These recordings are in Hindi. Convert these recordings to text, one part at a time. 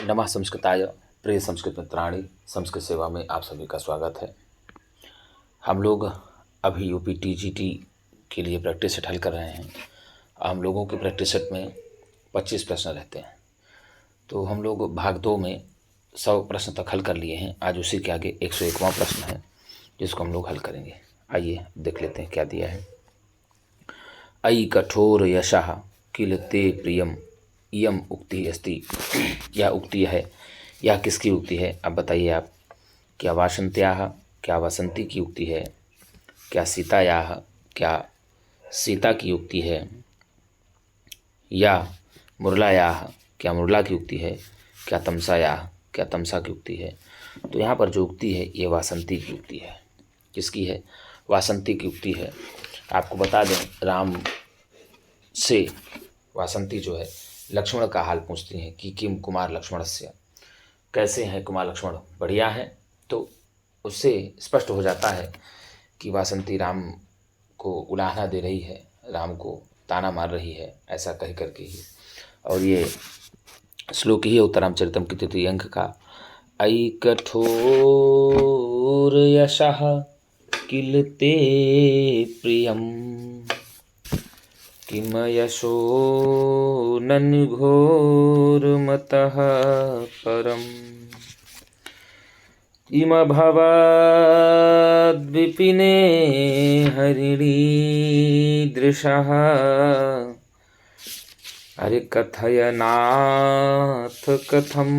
नमः संस्कृताय प्रिय संस्कृत मित्राणि संस्कृत सेवा में आप सभी का स्वागत है। हम लोग अभी यूपी टीजीटी के लिए प्रैक्टिस सेट हल कर रहे हैं। हम लोगों के प्रैक्टिस सेट में 25 प्रश्न रहते हैं, तो हम लोग भाग 2 में 100 प्रश्न तक हल कर लिए हैं। आज उसी के आगे 101वां प्रश्न है जिसको हम लोग हल करेंगे। आइए देख लेते हैं क्या दिया है। अयि कठोर यशः किल ते प्रियम इयम उक्ति अस्ति। यह उक्ति है, यह किसकी उक्ति है? अब बताइए आप। क्या वासंत्याः, क्या वसंती की उक्ति है? क्या सीतायाः, क्या सीता की उक्ति है? या मुरलायाः, क्या मुरला की उक्ति है? क्या तमसायाः, क्या तमसा की उक्ति है? तो यहाँ पर जो उक्ति है ये वासंती की उक्ति है। किसकी है? वासंती की उक्ति है। आपको बता दें, राम से वासंती जो है लक्ष्मण का हाल पूछती हैं कि किम कुमार लक्ष्मणस्य, कैसे हैं कुमार लक्ष्मण, बढ़िया है। तो उससे स्पष्ट हो जाता है कि वासंती राम को उलाहना दे रही है, राम को ताना मार रही है, ऐसा कह करके ही। और ये श्लोक ही है उत्तरामचरितम के 3 अंक का। अयि कठोर यशः किल ते प्रियम किम यशो नन्घोरमतः परम इमभवद्विपिने हरिणीदृशः अरे कथयनाथ कथं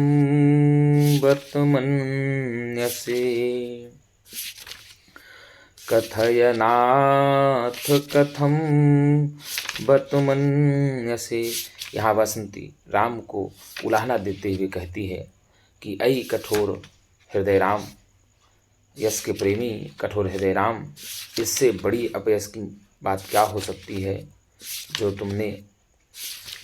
वर्तमन्यसे। कथयनाथ कथम वर्तमन्यसे। यहाँ वासंती राम को उलाहना देते हुए कहती है कि अयि कठोर हृदय राम, यश के प्रेमी कठोर हृदय राम, इससे बड़ी अपयश की बात क्या हो सकती है जो तुमने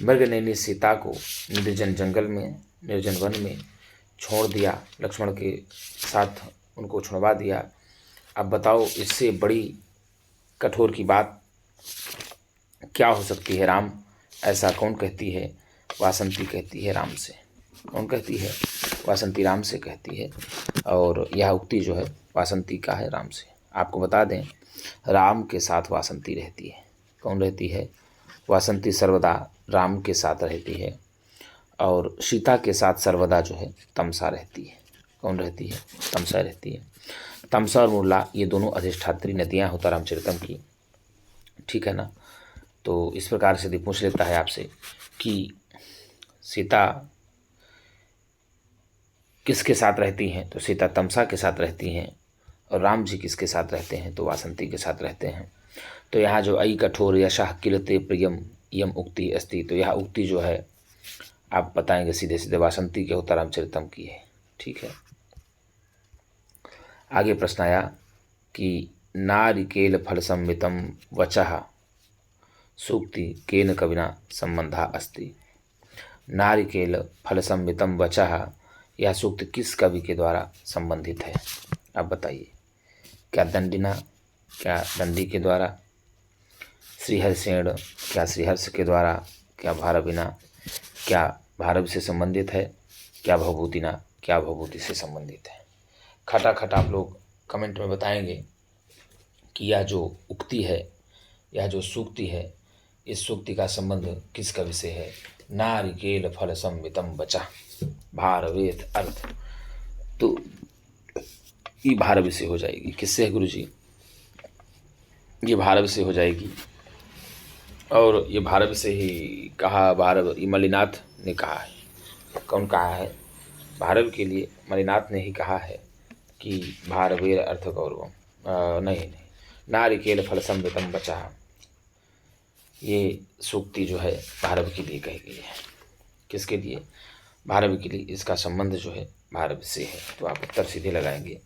मृगनयनी सीता को निर्जन जंगल में, निर्जन वन में छोड़ दिया, लक्ष्मण के साथ उनको छुड़वा दिया। अब बताओ, इससे बड़ी कठोर की बात क्या हो सकती है राम? ऐसा कौन कहती है? वासंती कहती है राम से। कौन कहती है? वासंती राम से कहती है। और यह उक्ति जो है वासंती का है राम से। आपको बता दें, राम के साथ वासंती रहती है। कौन रहती है? वासंती सर्वदा राम के साथ रहती है। और सीता के साथ सर्वदा जो है तमसा रहती है। कौन रहती है? तमसा रहती है। तमसा और मुरला ये दोनों अधिष्ठात्री नदियाँ होता रामचरितम की, ठीक है ना। तो इस प्रकार से यदि पूछ लेता है आपसे कि सीता किसके साथ रहती हैं, तो सीता तमसा के साथ रहती हैं। और राम जी किसके साथ रहते हैं? तो वासंती के साथ रहते हैं। तो यहाँ जो अयि कठोर यशः किल ते प्रियम इयम उक्ति अस्ति, तो यह उक्ति जो है आप बताएंगे सीधे सीधे वासंती के होता रामचरितम की है, ठीक है। आगे प्रश्न आया कि नारिकेल फल संमितम वचः सूक्ति केन कविना संबंधा अस्ति। नारिकेल फल संमितम वचः, यह सूक्त किस कवि के द्वारा संबंधित है? अब बताइए। क्या दंडिना, क्या दंडी के द्वारा? श्रीहर्षेण, क्या श्रीहर्ष के द्वारा? क्या भारविना, क्या भारव से संबंधित है? क्या भवभूतिना, क्या भवभूति से संबंधित है? खटाखट आप लोग कमेंट में बताएंगे कि यह जो उक्ति है, यह जो सूक्ति है, इस सूक्ति का संबंध किस कवि से है? नारिकेल फल संमितम वचः, भारवेत अर्थ। तो ये भारव से हो जाएगी। किससे है गुरुजी? ये भारव से हो जाएगी। और ये भारव से ही कहा, भारव ये मलिनाथ ने कहा है। कौन कहा है? भारव के लिए मलिनाथ ने ही कहा है कि भारवेर अर्थ गौरवम। नहीं, नारिकेल फल संमितम वचः, ये सूक्ति जो है भारव के लिए कही गई है। किसके लिए? भारव के लिए। इसका संबंध जो है भारव से है। तो आप उत्तर सीधे लगाएंगे,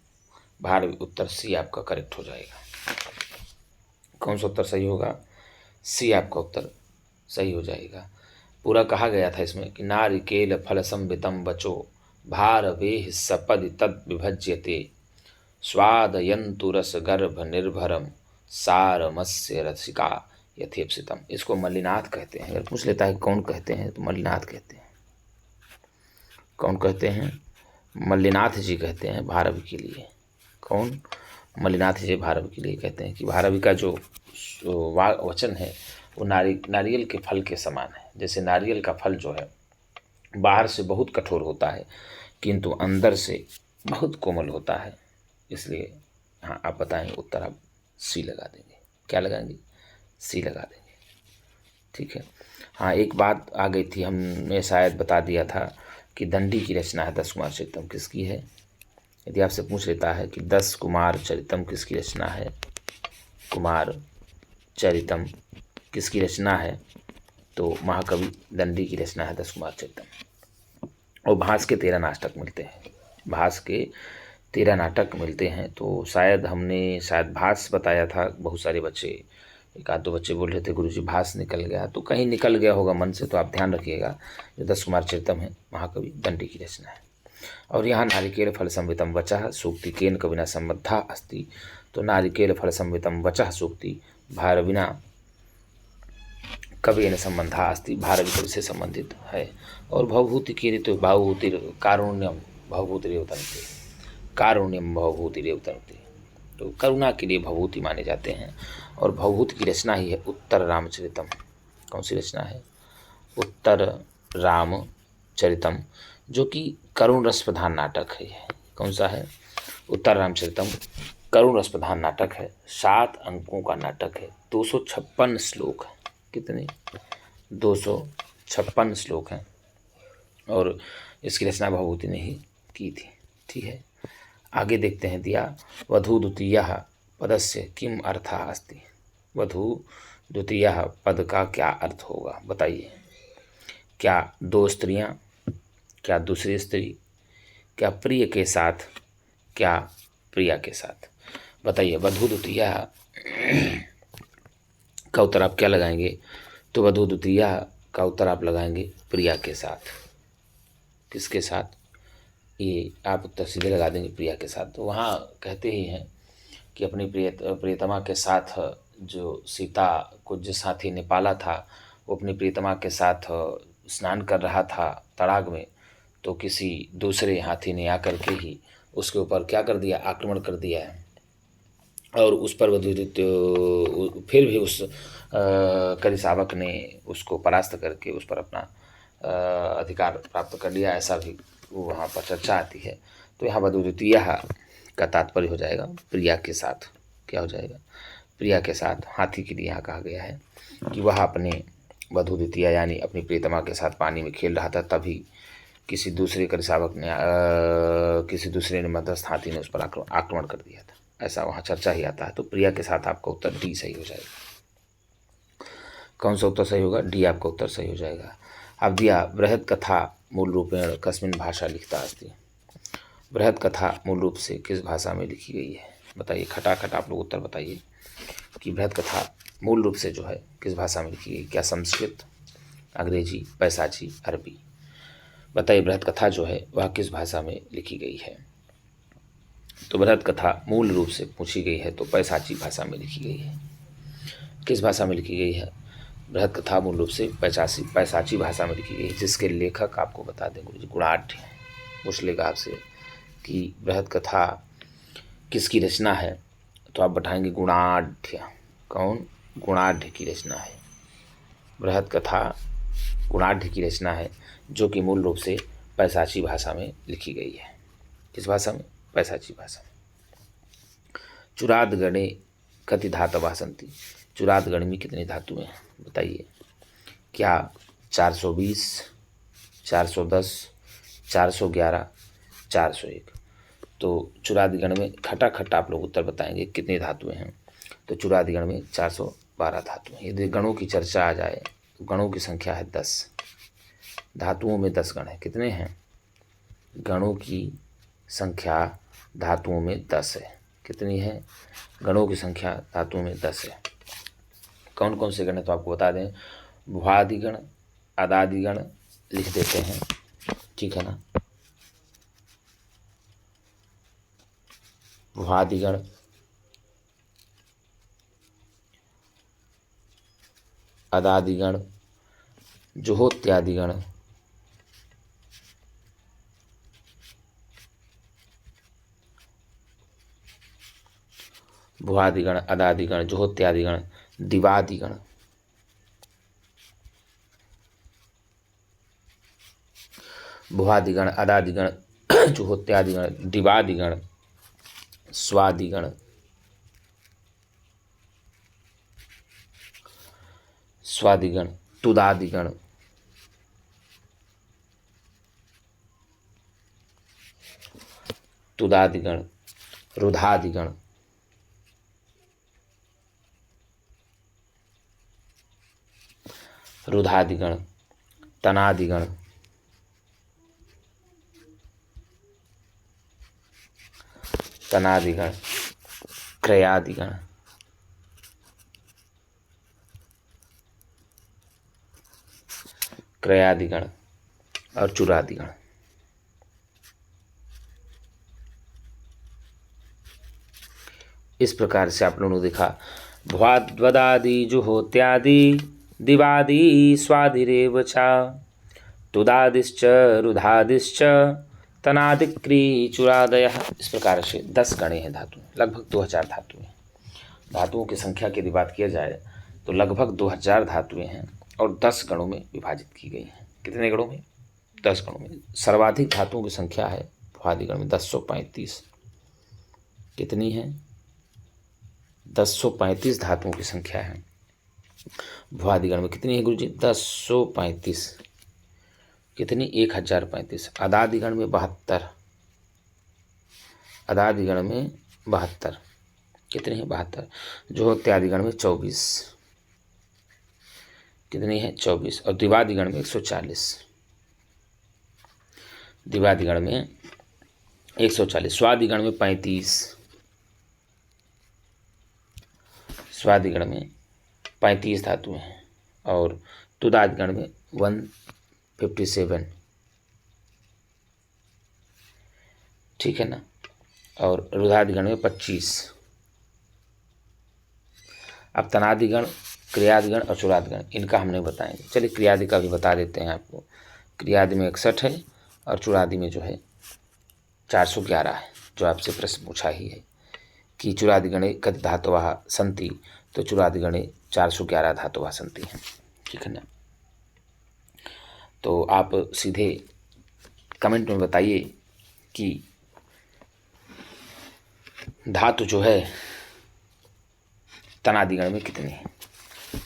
भारव। उत्तर सी आपका करेक्ट हो जाएगा। कौन सा उत्तर सही होगा? सी आपका उत्तर सही हो जाएगा। पूरा कहा गया था इसमें कि नारिकेल फल संवितम वचो भारवेः सपदि तद विभज्यते स्वादयन्तु रस गर्भ निर्भरम सारमस्य रसिका यथेप्सितम। इसको मल्लिनाथ कहते हैं। अगर पूछ लेता है कौन कहते हैं, तो मल्लिनाथ कहते हैं। कौन कहते हैं? मल्लिनाथ जी कहते हैं भारवी के लिए। कौन? मल्लिनाथ जी भारवी के लिए कहते हैं कि भारवी का जो वचन है वो नारियल के फल के समान है। जैसे नारियल का फल जो है बाहर से बहुत कठोर होता है किंतु अंदर से बहुत कोमल होता है। इसलिए हाँ, आप बताएंगे उत्तर, आप सी लगा देंगे। क्या लगाएंगे? सी लगा देंगे। ठीक है। हाँ, एक बात आ गई थी, हमने शायद बता दिया था कि दंडी की रचना है 10 कुमार चरितम किसकी है। यदि आपसे पूछ लेता है कि 10 कुमार चरितम किसकी रचना है, कुमार चरितम किसकी रचना है, तो महाकवि दंडी की रचना है 10 कुमार चरितम। और भास के 13 नाटक मिलते हैं। भास के 13 नाटक मिलते हैं। तो शायद हमने भास बताया था। बहुत सारे बच्चे, एक आध दो बच्चे बोल रहे थे गुरुजी भास निकल गया, तो कहीं निकल गया होगा मन से, तो आप ध्यान रखिएगा। जो 10 कुमार चरितम है महाकवि दंडी की रचना है। और यहाँ नारिकेल फल संवितम वचः सूक्ति केन कविना संबद्धा अस्ति। तो नारिकेल फल संवितम वचः सूक्ति भारविना कवेन संबंधा अस्ति, भारवी कवि से संबंधित है। और भवभूति की ऋतु भावभूति कारुण्यम भवभूति उतरते, कारुण्यम भवभूति उतरते, तो करुणा के लिए भवभूति माने जाते हैं। और भवभूति की रचना ही है उत्तर रामचरितम। कौन सी रचना है? उत्तर रामचरितम, जो कि करुण रस प्रधान नाटक है। कौन सा है? उत्तर रामचरितम करुण रस प्रधान नाटक है। 7 अंकों का नाटक है। 256 श्लोक है। कितने? 256 श्लोक हैं। और इसकी रचना भवभूति ने ही की थी। ठीक है, आगे देखते हैं। दिया वधू द्वितीयः पदस्य किम अर्थः अस्ति। वधू द्वितीयः पद का क्या अर्थ होगा, बताइए। क्या 2 स्त्रियां, क्या दूसरी स्त्री, क्या प्रिय के साथ, क्या प्रिया के साथ, बताइए। वधू द्वितीयः का उत्तर आप क्या लगाएंगे? तो वधू द्वितीयः का उत्तर आप लगाएंगे प्रिया के साथ। किसके साथ? ये आप उत्तर सीधे लगा देंगे, प्रिया के साथ। तो वहाँ कहते ही हैं कि अपनी प्रियतमा के साथ जो सीता को जिस हाथी ने पाला था, वो अपनी प्रियतमा के साथ स्नान कर रहा था तड़ाग में, तो किसी दूसरे हाथी ने आकर के ही उसके ऊपर क्या कर दिया? आक्रमण कर दिया है। और उस पर फिर भी उस करिसावक ने उसको परास्त करके उस पर अपना अधिकार प्राप्त कर लिया। ऐसा भी वहाँ पर चर्चा आती है। तो यहाँ वधू द्वितीयः का तात्पर्य हो जाएगा प्रिया के साथ। क्या हो जाएगा? प्रिया के साथ। हाथी के लिए यहाँ कहा गया है कि वह अपने वधू द्वितीया यानी अपनी प्रियतमा के साथ पानी में खेल रहा था, तभी किसी दूसरे करिसावक ने किसी दूसरे ने मध्यस्थ हाथी ने उस पर आक्रमण कर दिया था। ऐसा वहाँ चर्चा ही आता है। तो प्रिया के साथ आपका उत्तर डी सही हो जाएगा। कौन सा उत्तर सही होगा? डी आपका उत्तर सही हो जाएगा। अब दिया बृहद कथा मूल रूपेण कस्मिन भाषा लिखता अस्ति। बृहद कथा मूल रूप से किस भाषा में लिखी गई है, बताइए। खटाखट आप लोग उत्तर बताइए कि बृहद कथा मूल रूप से जो है किस भाषा में लिखी गई। क्या संस्कृत, अंग्रेजी, पैसाची, अरबी, बताइए। बृहद कथा जो है वह किस भाषा में लिखी गई है? तो बृहद कथा मूल रूप से पूछी गई है तो पैसाची भाषा में लिखी गई है। किस भाषा में लिखी गई है? बृहद कथा मूल रूप से पैसाची भाषा में लिखी गई, जिसके लेखक आपको बता दें गुरुजी गुणाढ़। पूछ लेगा आपसे कि बृहद कथा किसकी रचना है, तो आप बताएंगे गुणाढ़। कौन? गुणाढ़ की रचना है। बृहद कथा गुणाढ़ की रचना है, जो कि मूल रूप से पैसाची भाषा में लिखी गई है। किस भाषा में? पैसाची भाषा में। चुरादगणे कति धातवः सन्ति। चुरादगण में कितनी धातुएं हैं, बताइए। क्या 420, 410, 411, 401? तो चुरादिगण में खटाखट आप लोग उत्तर बताएंगे कितनी धातुएं हैं। तो चुरादिगण में 412 धातुएं। यदि गणों की चर्चा आ जाए तो गणों की संख्या है 10। धातुओं में 10 गण है। कितने हैं? गणों की संख्या धातुओं में 10 है। कितनी है? गणों की संख्या धातुओं में 10 है। कौन कौन से गण है तो आपको बता दें। भुआदिगण, अदादिगण लिख देते हैं, ठीक है ना। भुआदिगण, अदादिगण, जुहोत्यादिगण, भुआदिगण, अदादिगण, जुहोत्यादिगण, दिवादिगण। भुआदिगण, अदादिगण, जुहोत्यादिगण, दिवादिगण, स्वादिगण, स्वादिगण, तुदादिगण, तुदादिगण, रुधादिगण, रुधादिगण, तनादिगण, तनादिगण, क्रयादिगण, क्रयादिगण और चुरादिगण। इस प्रकार से आप लोगों ने देखा भ्वाद्वदादि जुहोत्यादि दिवादि स्वादिरेव च तुदादिश्च रुधादिश्च तनादिक्री चुरादयः। इस प्रकार से 10 गणे हैं धातु, लगभग 2000 धातुएं। धातुओं की संख्या की यदि बात किया जाए तो लगभग 2000 धातुएं हैं और 10 गणों में विभाजित की गई हैं। कितने गणों में? 10 गणों में। सर्वाधिक धातुओं की संख्या है भ्वादिगण में 1035। कितनी है? 1035 धातुओं की संख्या है भ्वादिगण में। कितनी है गुरुजी? 1035। कितनी? 1035। अदादिगण में 72। अदादिगण में 72। कितनी है? 72। जुहोत्यादिगण में 24। कितनी है? 24। और दिवादिगण में 140। दिवादिगण में 140। स्वादिगण में 35। स्वादिगण में 35 धातुएं हैं और तुदादिगण में 157। ठीक है ना? और रुधादिगण में 25। अब तनादिगण, क्रियादिगण और चुरादिगण इनका हमने बताएंगे। चलिए क्रियादि का भी बता देते हैं आपको। क्रियादि में 61 है और चुरादि में जो है 411 है। जो आपसे प्रश्न पूछा ही है कि चुरादिगणे कति धातवः सन्ति, तो चुरादिगणे 411 धातवः सन्ति हैं। ठीक है ना? तो आप सीधे कमेंट में बताइए कि धातु जो है तनादिगण में कितनी है।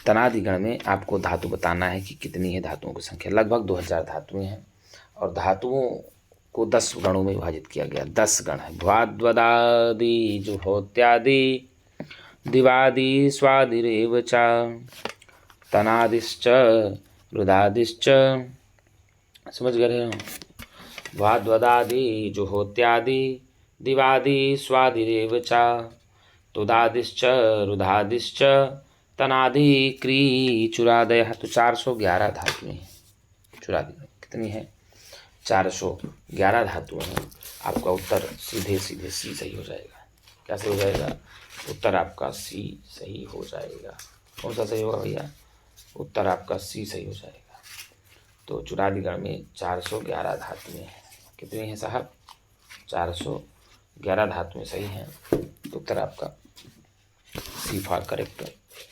तनादिगण में आपको धातु बताना है कि कितनी है धातुओं की संख्या। लगभग 2000 धातुएं हैं और धातुओं को 10 गणों में विभाजित किया गया। 10 गण है। भ्वाद्वदादि जुहोत्यादि दिवादि स्वादिरेव च तनादिश्च रुधादिश्च। समझ गए हो? भ्वाद्वदादि जुहोत्यादि दिवादि स्वादिरेव च तुदादिश्च रुधादिश्च तनादि क्री चुरादयः। तो 411 धातुएं हैं चुरादि। कितनी है? 411 धातुएं हैं। आपका उत्तर सीधे सीधे सी सही हो जाएगा। क्या सही हो जाएगा? उत्तर आपका सी सही हो जाएगा। कौन सा सही होगा भैया? उत्तर आपका सी सही हो जाएगा। तो चुरादिगण में 411 धातुएं हैं। कितनी हैं साहब? 411 धातुएं सही हैं। तो उत्तर आपका सी फॉर करेक्ट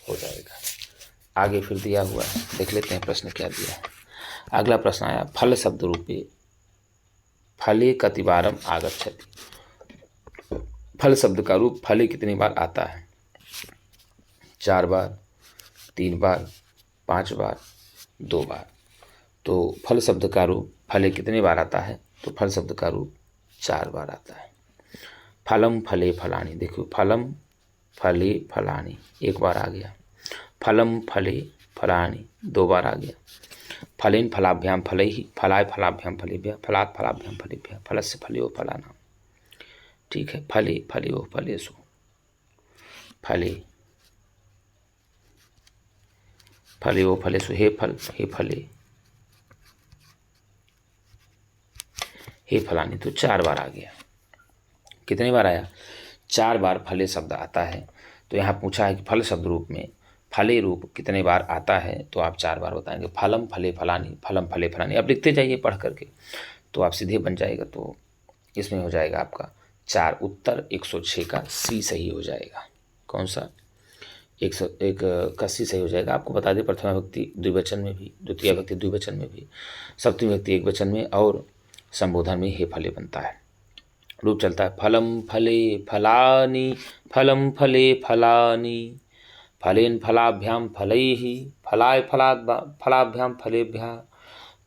हो जाएगा। आगे फिर दिया हुआ है, देख लेते हैं प्रश्न क्या दिया है। अगला प्रश्न आया फल शब्द रूपे फले कतिवारम आगच्छति। फल शब्द का रूप फले कितनी बार आता है? 4 बार, 3 बार, 5 बार, 2 बार। तो फल शब्द का रूप फले कितनी बार आता है? तो फल शब्द का रूप 4 बार आता है। फलम फले फलानी, देखो फलम फले फलानी 1 बार आ गया। फलम फले फलानी 2 बार आ गया। फलेन फलाभ्याम फलैहि फलाय फलाभ्याम फलेभ्यः फलात् फलाभ्याम फलेभ्यः फलस्य फलयो फलानां। ठीक है? फले फलयो फलेषु फले फलयो फलेषु हे फल हे फले हे फलानी। तो 4 बार आ गया। कितनी बार आया? 4 बार फले शब्द आता है। तो यहाँ पूछा है कि फल शब्द रूप में फले रूप कितने बार आता है? तो आप 4 बार बताएंगे। फलम फले फलानी, फलम फले फलानी। आप लिखते जाइए पढ़ करके तो आप सीधे बन जाएगा। तो इसमें हो जाएगा आपका 4। उत्तर 106 का सी सही हो जाएगा। कौन सा? एक कस्सी सही हो जाएगा। आपको बता दें प्रथमा विभक्ति द्विवचन में भी, द्वितीय विभक्ति द्विवचन में भी, सप्तमी विभक्ति एक वचन में और संबोधन में हे फले बनता है। रूप चलता है फलम फले फलानि, फलम फले फलानि, फलेन फलाभ्याम फलैः, फलाय फलाभ्याम फलेभ्यः,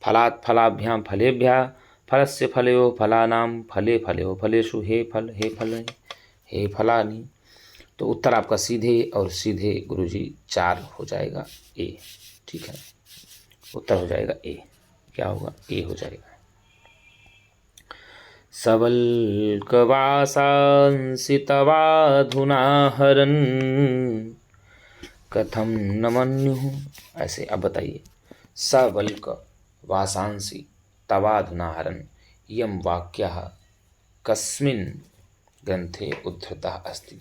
फलात् फलाभ्याम फलेभ्यः, फलस्य फलयोः फलानां, फले फलयोः फलेषु, हे फल हे फल हे फलानि। तो उत्तर आपका सीधे और सीधे गुरुजी 4 हो जाएगा, ए। ठीक है, उत्तर हो जाएगा ए। क्या होगा? ए हो जाएगा। सबल्कवासांसि तवाधुना हरन्, कथम न मन्युः। ऐसे अब बताइए, सबल्क वासांसि तवाधुना हरन्, इयं वाक्यः कस्मिन् ग्रंथे उद्धृतः अस्ति।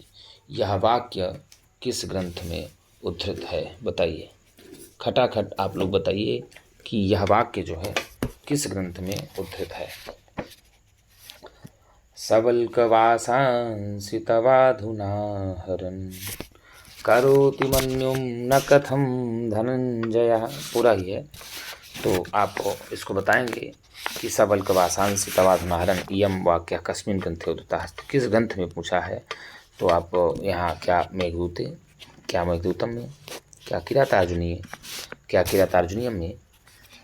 यह वाक्य किस ग्रंथ में उद्धृत है? बताइए, खटाखट आप लोग बताइए कि यह वाक्य जो है किस ग्रंथ में उद्धृत है। सबल्कवासांसि तवाधुना हरन्, करोति मन्युं न कथम धनंजय। पूरा ही है, तो आप इसको बताएंगे कि सबल्कवासांसि तवाधुना हरन्, इयं वाक्य कस्मिन् ग्रंथे उद्धृतः अस्ति। किस ग्रंथ में पूछा है? तो आप यहाँ क्या मेघदूते, क्या मेघदूतम में, क्या किरातार्जुनीय, क्या किरातार्जुनीयम में,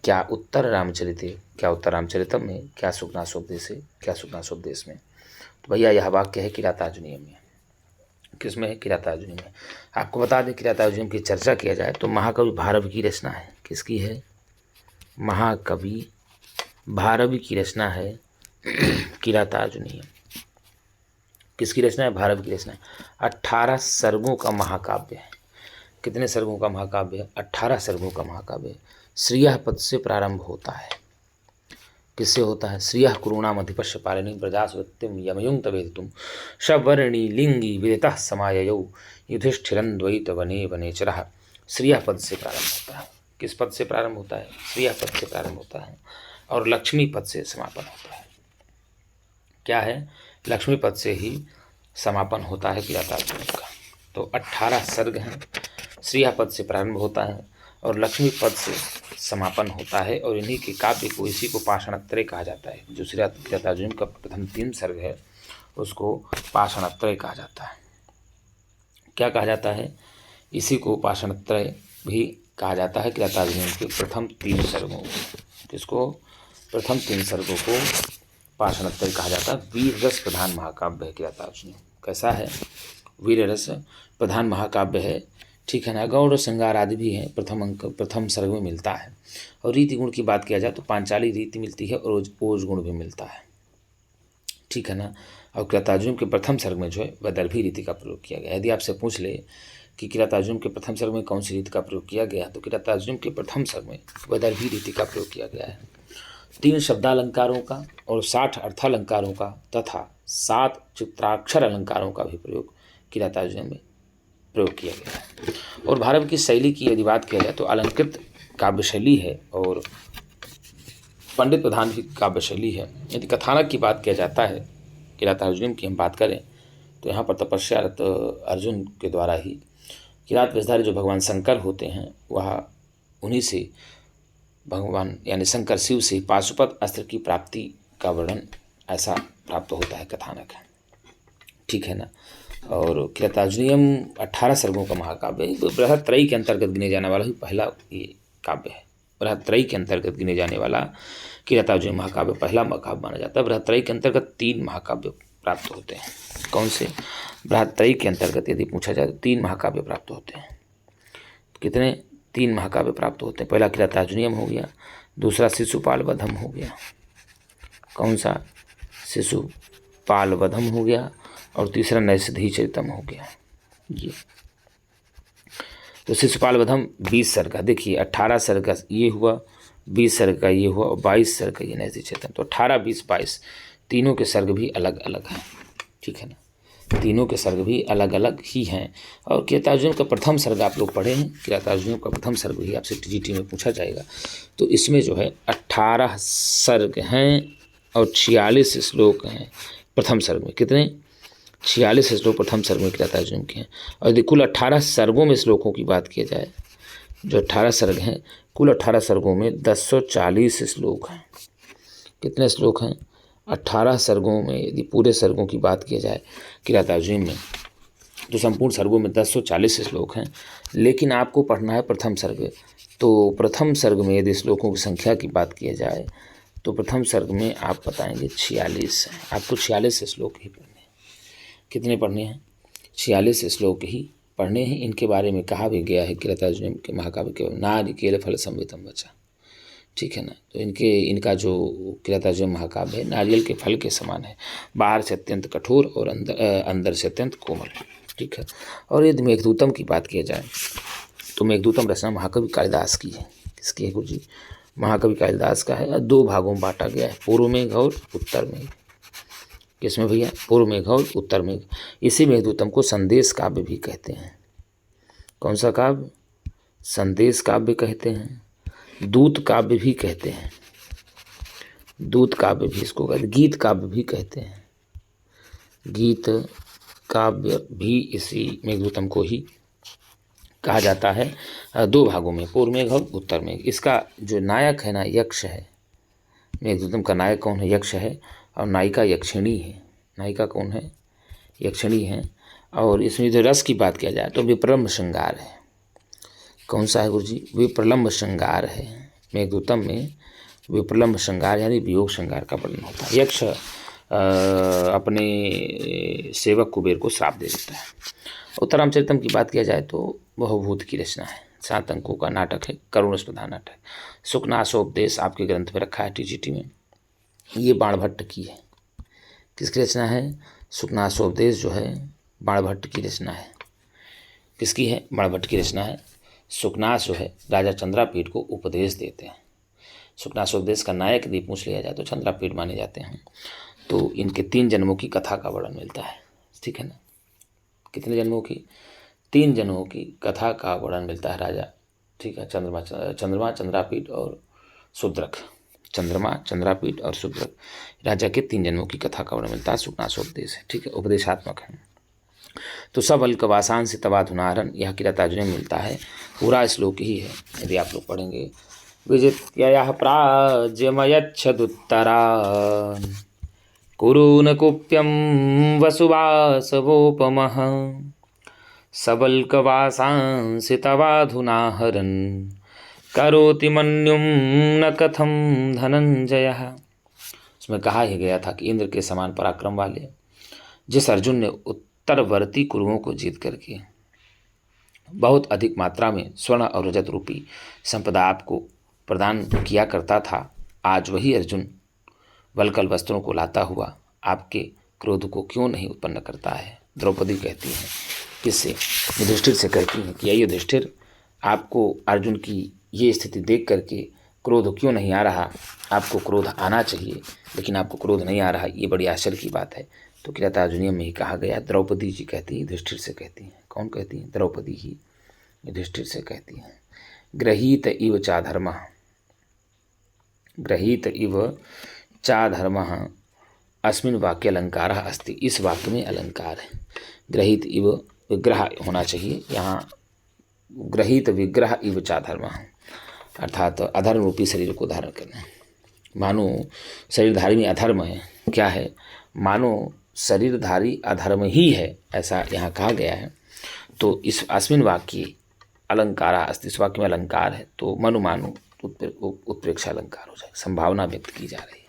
क्या उत्तर रामचरिते, क्या उत्तर रामचरितम में, क्या सुखनासोपदेशे, क्या सुखनासोपदेश में। तो भैया यह वाक्य है किरातार्जुनीयम में। किस में है? किरातार्जुनीयम में। आपको बता दें, किरातार्जुनीयम की चर्चा किया जाए तो महाकवि भारवी की रचना है। किसकी है? महाकवि भारवी की रचना है किरातार्जुनीयम। किसकी रचना है? भारवी की रचना है। 18 सर्गों का महाकाव्य है। कितने सर्गों का महाकाव्य है? 18 सर्गों का महाकाव्य है। श्रियः पद से प्रारंभ होता है। किससे होता है? श्रियः कुरूणामधिपश्य पालिनी प्रजासुवृत्तिं यमयुं तवेदितुं शवर्णी लिंगी विदितः समाययौ युधिष्ठिरन्द्वैतवने वनेचरः। श्रियः पद से प्रारंभ होता है। किस पद से प्रारंभ होता है? श्रियः पद से प्रारंभ होता है और लक्ष्मी पद से समापन होता है। क्या है? लक्ष्मी पद से ही समापन होता है किरातार्जुनीय का। तो 18 सर्ग हैं, श्रियः पद से प्रारंभ होता है और लक्ष्मी पद से समापन होता है, और इन्हीं के काव्य को, इसी को पाषाणत्रय कहा जाता है। जो किरातार्जुनीय का प्रथम 3 सर्ग है उसको पाषाणत्रय कहा जाता है। क्या कहा जाता है? इसी को पाषाणत्रय भी कहा जाता है किरातार्जुनीय के प्रथम 3 सर्गों को। किसको? प्रथम 3 सर्गों को पाषाणत्रय कहा जाता है। वीर रस प्रधान महाकाव्य है किरातार्जुनीय। कैसा है? वीर रस प्रधान महाकाव्य है। ठीक है ना। गौड़ श्रृंगार आदि भी है, प्रथम सर्ग में मिलता है। और रीति गुण की बात किया जाए तो पांचाली रीति मिलती है और ओज गुण भी मिलता है। ठीक है ना। और किरातार्जुनीय के प्रथम सर्ग में जो है वैदर्भी रीति का प्रयोग किया गया। यदि आपसे पूछ ले कि किरातार्जुनीय के प्रथम सर्ग में कौन सी रीति का प्रयोग किया गया, तो किरातार्जुनीय के प्रथम सर्ग में वैदर्भी रीति का प्रयोग किया गया है। 3 शब्दालंकारों का और 60 अर्थालंकारों का तथा 7 चित्राक्षर अलंकारों का भी प्रयोग किरातार्जुनीय में प्रयोग किया गया है। और भारवी की शैली की यदि बात किया जाए तो अलंकृत काव्य शैली है और पंडित प्रधान भी काव्य शैली है। यदि कथानक की बात किया जाता है किरातार्जुनीय की हम बात करें तो यहाँ पर तपस्यारत अर्जुन के द्वारा ही किरात वेशधारी जो भगवान शंकर होते हैं वह उन्हीं से भगवान यानी शंकर शिव से पाशुपत अस्त्र की प्राप्ति का वर्णन ऐसा प्राप्त होता है कथानक है। ठीक है ना। और किरातार्जुनीयम 18 सर्गों का महाकाव्य है। तो बृहत्त्रयी के अंतर्गत गिने जाने वाला ही पहला ये काव्य है। बृहत्त्रयी के अंतर्गत गिने जाने वाला किरातार्जुनीय महाकाव्य पहला महाकाव्य माना जाता है। बृहत्त्रयी के अंतर्गत 3 महाकाव्य प्राप्त होते हैं। कौन से? बृहत्त्रयी के अंतर्गत यदि पूछा जाए तो 3 महाकाव्य प्राप्त होते हैं। कितने? 3 महाकाव्य प्राप्त होते हैं। पहला किरातार्जुनीयम हो गया, दूसरा शिशुपाल वधम हो गया। कौन सा? शिशुपाल वधम हो गया और तीसरा नैषधीय चरितम हो गया। ये तो शिशुपाल वधम 20 सर्ग का, देखिए 18 सर्ग का ये हुआ, 20 सर्ग का ये हुआ और 22 सर्ग का ये नैषधीय चरितम। तो 18, 20, 22 तीनों के सर्ग भी अलग अलग हैं। ठीक है ना। तीनों के सर्ग भी अलग अलग ही हैं। और किरातार्जुनीय का प्रथम सर्ग आप लोग पढ़े हैं, किरातार्जुनीय का प्रथम सर्ग भी आपसे टीजीटी में पूछा जाएगा। तो इसमें जो है 18 सर्ग हैं और 46 श्लोक हैं प्रथम सर्ग में। कितने? 46 श्लोक प्रथम सर्ग में किरातार्जुनीय के हैं। और यदि कुल 18 सर्गों में श्लोकों की बात की जाए, जो 18 सर्ग हैं, कुल 18 सर्गों में 1040 श्लोक हैं। कितने श्लोक हैं? 18 सर्गों में यदि पूरे सर्गों की बात की जाए किरातार्जुनीय में, तो संपूर्ण सर्गों में 1040 श्लोक हैं। लेकिन आपको पढ़ना है प्रथम सर्ग, तो प्रथम सर्ग में यदि श्लोकों की संख्या की बात की जाए तो प्रथम सर्ग में आप बताएंगे 46 है। आपको 46 श्लोक ही पढ़ने हैं। कितने पढ़ने हैं? 46 श्लोक ही पढ़ने हैं। इनके बारे में कहा भी गया है किरातार्जुनीय के महाकाव्य के, नारिकेल फल संवितम वचा, ठीक है ना। तो इनका जो किरातार्जुनीय महाकाव्य है नारियल के फल के समान है, बाहर से अत्यंत कठोर और अंदर से अत्यंत कोमल, ठीक है। और यदि मेघदूतम की बात की जाए तो मेघदूतम रचना महाकवि कालिदास की है। किसकी है गुरु जी? महाकवि कालिदास का है। 2 भागों में बांटा गया है, पूर्व मेघ और उत्तर मेघ। किसमें भैया? पूर्व मेघ और उत्तर मेघ। इसी मेघदूतम को संदेश काव्य भी कहते हैं। कौन सा काव्य? संदेश काव्य कहते हैं, दूत काव्य भी कहते हैं, दूत काव्य भी इसको कहते हैं, गीत काव्य भी कहते हैं। गीत काव्य भी इसी मेघदूतम को ही कहा जाता है। 2 भागों में, पूर्व मेघ और उत्तर मेघ। इसका जो नायक है ना, यक्ष है। मेघदूतम का नायक कौन है? यक्ष है। और नायिका यक्षिणी है। नायिका कौन है? यक्षिणी है। और इसमें जो रस की बात किया जाए तो विप्रलम्ब श्रृंगार है। कौन सा है गुरु जी? विप्रलम्ब श्रृंगार है। मेघदूतम में विप्रलम्ब श्रृंगार यानी वियोग श्रृंगार का वर्णन होता है। यक्ष अपने सेवक कुबेर को श्राप दे देता है। उत्तरामचरितम की बात किया जाए तो वह भूत की रचना है, 7 अंकों का नाटक है, करुण स्पर्धा नाटक। सुखनासोपदेश आपके ग्रंथ में रखा है टीजीटी में, ये बाणभट्ट की है। किसकी रचना है? सुखनासोपदेश जो है बाणभट्ट की रचना है। किसकी है? बाणभट्ट की रचना है। सुखनास जो है राजा चंद्रापीठ को उपदेश देते हैं। सुखनासोपदेश का नायक यदि पूछ लिया जाए तो चंद्रापीठ माने जाते हैं। तो इनके 3 जन्मों की कथा का वर्णन मिलता है, ठीक है ना। कितने जन्मों की? 3 जन्मों की कथा का वर्णन मिलता है राजा, ठीक है। चंद्रमा, चंद्रापीठ और शूद्रक। चंद्रमा, चंद्रापीठ और शूद्रक, राजा के 3 जन्मों की कथा का वर्णन मिलता है। सुखनासोपदेश है, ठीक है, उपदेशात्मक है। तो सब अल्कवासान से तवाधुनाहरण, यह किरातार्जुनीय में मिलता है। पूरा श्लोक ही है, यदि आप लोग पढ़ेंगे। विजित्य प्राज्यमयच्छदुत्तरान् कुरून कुप्यं वसुवासवोपमः सबल्कवासांसि तवाधुनाहरन् करोति मन्युं न कथम धनंजयः। उसमें कहा ही गया था कि इंद्र के समान पराक्रम वाले जिस अर्जुन ने उत्तरवर्ती कुरुओं को जीत करके बहुत अधिक मात्रा में स्वर्ण और रजत रूपी संपदा आपको प्रदान किया करता था, आज वही अर्जुन वल्कल वस्त्रों को लाता हुआ आपके क्रोध को क्यों नहीं उत्पन्न करता है। द्रौपदी कहती हैं, किससे? युधिष्ठिर से कहती हैं कि युधिष्ठिर, आपको अर्जुन की ये स्थिति देख करके क्रोध क्यों नहीं आ रहा? आपको क्रोध आना चाहिए, लेकिन आपको क्रोध नहीं आ रहा, ये बड़ी आश्चर्य की बात है। तो किरातार्जुनीय में ही कहा गया, द्रौपदी जी कहती हैं, युधिष्ठिर से कहती हैं। कौन कहती हैं? द्रौपदी ही युधिष्ठिर से कहती हैं। गृहीत इव चाधर्मः, गृहीत इव चाधर्मः अस्मिन् वाक्य अलंकारः अस्ति। इस वाक्य में अलंकार है। गृहीत इव विग्रह होना चाहिए, यहाँ गृहीत विग्रह इव चाधर्मः, अर्थात अधर्म रूपी शरीर को धारण करना। मानो शरीरधारी में अधर्म है। क्या है? मानो शरीरधारी अधर्म ही है, ऐसा यहाँ कहा गया है। तो इस अस्मिन् वाक्य अलंकार अस्ति, इस वाक्य में अलंकार है, तो मानो उत्प्रेक्षा अलंकार हो जाए। संभावना व्यक्त की जा रही है।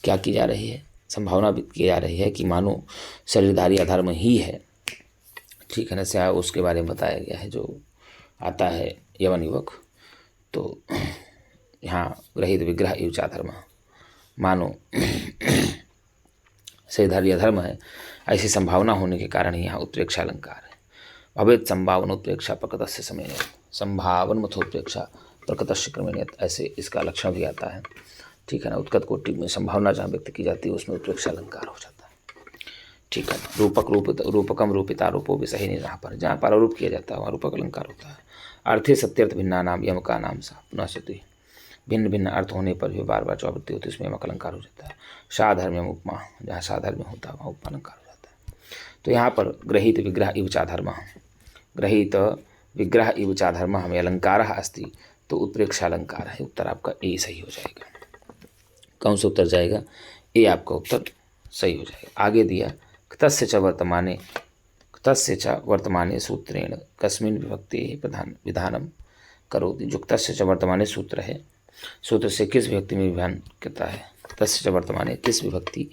क्या की जा रही है? संभावना व्यक्त की जा रही है कि मानो शरीरधारी अधर्म ही है, ठीक है ना। से उसके बारे में बताया गया है, जो आता है यवन युवक। तो यहाँ गृहीत विग्रह इव चाधर्म, मानो शरीरधारी अधर्म है, ऐसी संभावना होने के कारण यहाँ उत्प्रेक्षा अलंकार है। भवेत् संभावन उत्प्रेक्षा प्रकृतस्य समेन, संभावन मथोत्प्रेक्षा प्रकृतस्य क्रमेण, ऐसे इसका लक्षण भी आता है, ठीक है ना। उत्कट कोटि में संभावना जहाँ व्यक्त की जाती है उसमें उत्प्रेक्षा अलंकार हो जाता है, ठीक है ना। रूपकम रूपिता रूपो विषय निराह पर, जहाँ पर आरोप किया जाता है वहाँ रूपक अलंकार होता है। अर्थे सत्यर्थ भिन्ना नाम यम का नाम सा पुनः सती, भिन्न भिन्न अर्थ होने पर भी बार बार जो आवृत्ति होती है उसमें यमक अलंकार हो जाता है। साधर्म्यम उपमा, जहाँ साधर्म्य होता है वहाँ उपमा अलंकार हो जाता है। तो यहाँ पर ग्रहीत विग्रह इव चाधर्मः, ग्रहीत विग्रह इव चाधर्मः में अलंकारः अस्ति, तो उत्प्रेक्षालंकार है। उत्तर आपका ए सही हो जाएगा। कौन सा उत्तर जाएगा? ए आपका उत्तर सही हो जाएगा। आगे दिया तस्य च वर्तमाने सूत्रेण कस्मिन् विभक्तेः प्रधान विधानं करोति। जो तस्य च वर्तमाने सूत्र है, सूत्र से किस विभक्ति में विधान करता है? तस्य च वर्तमाने किस विभक्ति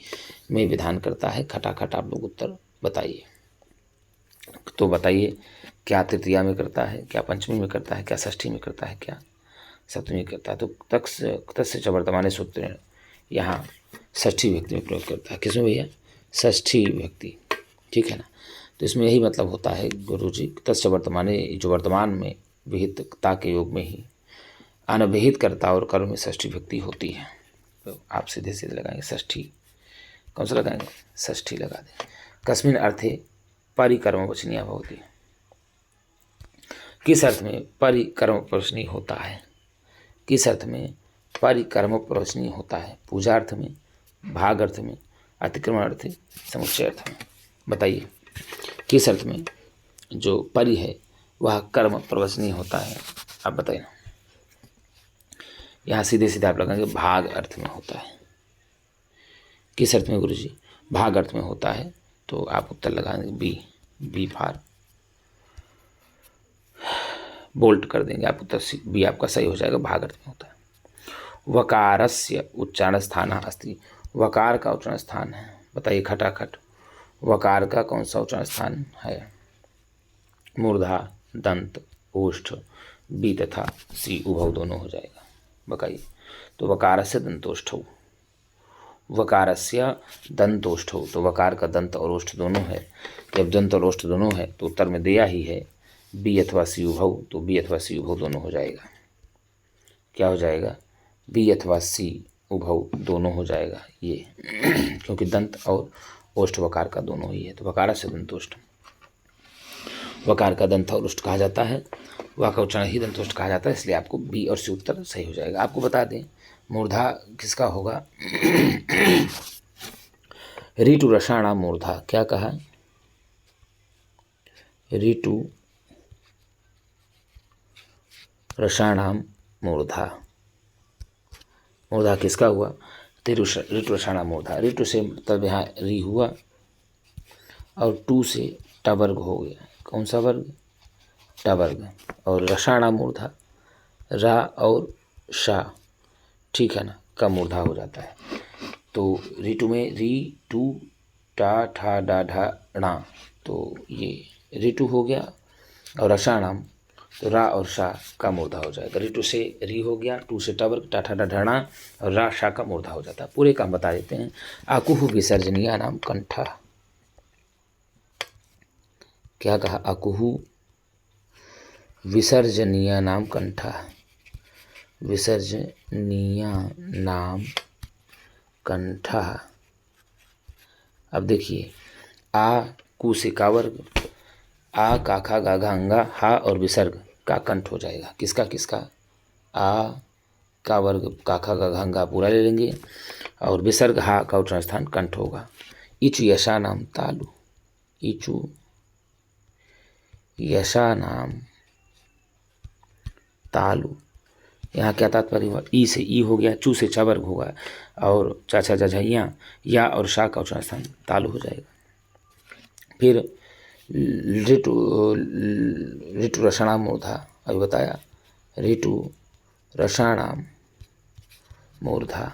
में विधान करता है? खटाखट आप लोग उत्तर बताइए। तो बताइए, क्या तृतीया में करता है, क्या पंचमी में करता है, क्या षष्ठी में करता है, क्या सप्तमी में करता है? तो तस्य च वर्तमाने सूत्रेण यहाँ षष्ठी विभक्ति में प्रयोग करता है। किसमें भैया? षष्ठी विभक्ति, ठीक है ना। तो इसमें यही मतलब होता है गुरु जी, तस्य वर्तमाने, जो वर्तमान में विहितता के योग में ही अनभिहित कर्ता और कर्म में षष्ठी विभक्ति होती है। तो आप सीधे सीधे लगाएंगे षष्ठी। कौन सा लगाएंगे? षष्ठी लगा दें। कस्मिन् अर्थे परिकर्मवचनीय भवति। किस अर्थ में परिकर्मवचनीय होता है? किस अर्थ में परिकर्मवचनीय होता है? पूजा अर्थ में, भाग अर्थ में, अतिक्रमण अर्थ, समुच्चय अर्थ में? बताइए, किस अर्थ में जो परि है वह कर्म प्रवचनीय होता है? आप बताइए ना। यहाँ सीधे सीधे आप लगाएंगे भाग अर्थ में होता है। किस अर्थ में गुरुजी? भाग अर्थ में होता है। तो आप उत्तर लगाएंगे बी फार बोल्ट कर देंगे आप उत्तर। बी आपका सही हो जाएगा, भाग अर्थ में होता है। वकारस्य उच्चारण स्थान अस्ति। वकार का उच्चारण स्थान है, बताइए खटाखट। वकार का कौन सा उच्चारण स्थान है? मूर्धा, दंत, ओष्ठ, बी तथा सी उभव दोनों हो जाएगा। बताइए। तो वकारस्य दंतोष्ठौ, वकारस्य दंतोष्ठौ, तो वकार का दंत और ओष्ठ दोनों है। जब दंत और ओष्ठ दोनों है तो उत्तर में दिया ही है बी अथवा सी उभव, तो बी अथवा सी उभव दोनों हो जाएगा। क्या हो जाएगा? बी अथवा सी उभव दोनों हो जाएगा ये क्योंकि दंत और ओष्ठ वकार का दोनों ही है। तो वकारस्य दंतोष्ठ, वकार का दंत और ओष्ठ कहा जाता है, वह का उच्चारण ही दंतोष्ठ कहा जाता है, इसलिए आपको बी और सी उत्तर सही हो जाएगा। आपको बता दें मूर्धा किसका होगा? ऋतु रसाणा मूर्धा, क्या कहा? ऋतु रसाणाम मूर्धा, मूर्धा किसका हुआ? ऋतु रसाणा मूर्धा। ऋतु से तब यहाँ री हुआ और टू से टवर्ग हो गया। कौन सा वर्ग? टवर्ग। और रसाणा मूर्धा, रा और शा, ठीक है ना, का मूर्धा हो जाता है। तो ऋतु में री टू टा ठा डा ढा णा, तो ये ऋतु हो गया। और रसाणाम तो रा और शा का मूर्धा हो जाएगा। ऋतु से री हो गया, टू से टवर्ग, टा ठा डा ढा णा और रा शा का मूर्धा हो जाता है। पूरे काम बता देते हैं। आकुहु विसर्जनीय नाम कंठा, क्या कहा? आकुहु विसर्जनीय नाम कंठा, विसर्जनीय नाम कंठा। अब देखिए, आ कु से का वर्ग, आ का खा गा घा अंगा, हा और विसर्ग का कंठ हो जाएगा। किसका किसका? आ का वर्ग का खा गा घा अंगा पूरा ले लेंगे और विसर्ग हा का उच्चारण स्थान कंठ होगा। इचु यशा नाम तालु, इचु यशा नाम तालु। यहाँ क्या तात्पर्य हुआ? ई से ई हो गया, चू से चा वर्ग होगा और चाचा जझैया या और शा का उच्चारण स्थान तालु हो जाएगा। फिर ऋतु रसाणाम मूर्धा, अभी बताया ऋतु रसाणाम मूर्धा।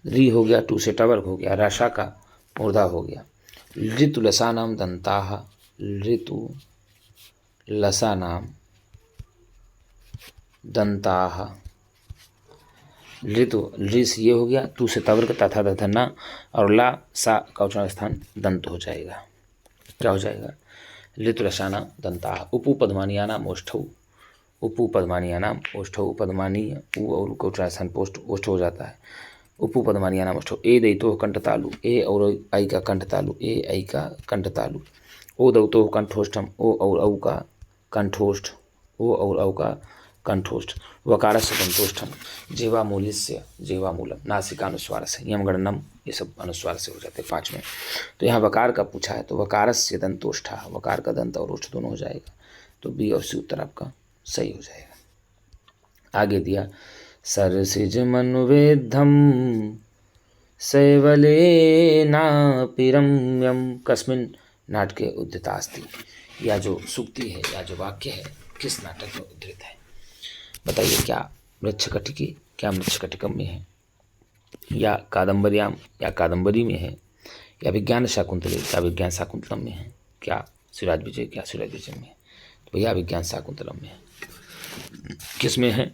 री हो गया, टू से टवर्ग हो गया, राशा का मूर्धा हो गया। ऋतु लसानाम दंताः, ऋतु लसानाम दंताः। ऋतु ऋ से ये हो गया, टू से तवर्ग तथा दधना और ला सा का उच्चारण स्थान दंत हो जाएगा। क्या हो जाएगा? ऋतु रसाना दंताः। उपु पद्मानिया नाम ओष्ठौ, उपु पद्मानिया नाम ओष्ठौ। पद्मानीय उ और का उच्चारण स्थान पोष्ठ ओष्ठ हो जाता है। उपु पद्मानिया नाम ओष्ठौ। ए दैतो कंठ तालु, ए और आई का कंठ तालु, ए आई का कंठ तालु। ओ दौतो कंठोष्ठम, ओ और औ का कंठोष्ठ, ओ और औ का कंठोष्ठ, वकारस्य कंठोष्ठम, जिह्वामूलस्य जिह्वामूलम, नासिकानुस्वार से, यमगणनम, ये सब अनुस्वार से हो जाते हैं 5 में। तो यहाँ वकार का पूछा है तो वकारस्य दंतोष्ठा, वकार का दंत और ओष्ठ दोनों हो जाएगा, तो बी और सी उत्तर आपका सही हो जाएगा। आगे दिया सरसिज मनुवेद्धम शैवलेनापि रम्यम कस्मिन् नाटके उद्धृतास्ति। या जो सूक्ति है या जो वाक्य है किस नाटक में उद्धृत है, बताइए। क्या मृच्छकटिकी, क्या मृच्छकटिकम में है, या कादम्बर्याम या कादम्बरी में है, या विज्ञान शाकुंतले क्या विज्ञान शाकुंतलम में है, क्या सिराज विजय क्या सिराज विजय में है, तो भैया विज्ञान शाकुंतलम में है। किस में है,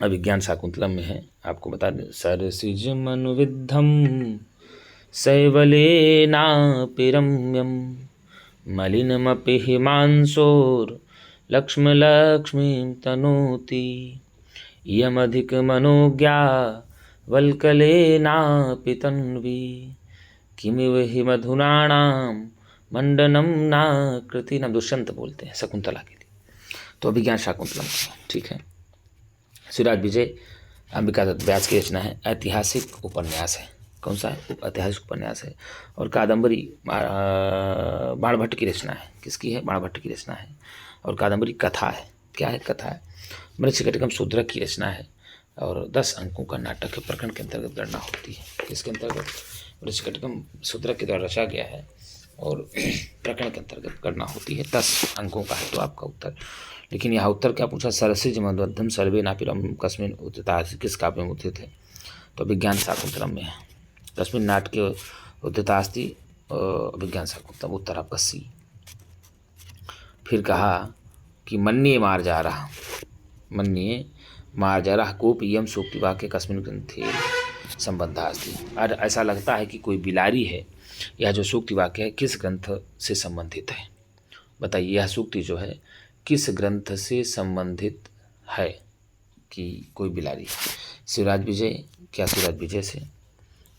अभिज्ञान शाकुंतलम में है। आपको बता दें सरसिज मनुविद्धम शैवलेनापि रम्यम मलिनमपि हिमांशोर लक्ष्मीं तनोति यमधिक मनोज्ञा वल्कलेनापि तन्वी किमिव हि मधुराणां मंडनम नाकृति न। दुष्यंत बोलते हैं शकुंतला के लिए, तो अभिज्ञान शाकुंतलम, ठीक है। सिराज विजय अंबिका दत्त व्यास की रचना है, ऐतिहासिक उपन्यास है। कौन सा है, ऐतिहासिक उपन्यास है। और कादम्बरी बाणभट्ट की रचना है। किसकी है, बाणभट्ट की रचना है। और कादम्बरी कथा है। क्या है, कथा है। मृच्छकटिकम शूद्रक की रचना है और 10 अंकों का नाटक है। प्रकरण के अंतर्गत गणना होती है। किसके अंतर्गत, मृच्छकटिकम शूद्रक के द्वारा रचा गया है और प्रकरण के अंतर्गत गणना होती है। 10 अंकों का है तो आपका उत्तर। लेकिन यहाँ उत्तर क्या पूछा, सरसिज मनुविद्धम सर्वे नापि रम्यम कस्मिन् उद्धृतास्ति, किस काव्य में उद्धृत है, तो विज्ञान शाकुंतलम में है। कस्मिन् नाटके उद्धृतास्ति, विज्ञान शाकुंतलम, उत्तर आपका सी। फिर कहा कि मन्ये मार जा रहा, मन्ये मार जा रहा कोपि यम सूक्ति वाक्य कस्मिन् ग्रंथे संबंधास्ति। और ऐसा लगता है कि कोई बिलारी है। यह जो सूक्ति वाक्य है किस ग्रंथ से संबंधित है, बताइए। यह सूक्ति जो है किस ग्रंथ से संबंधित है कि कोई बिलारी। सिराज विजय, क्या सिराज विजय से।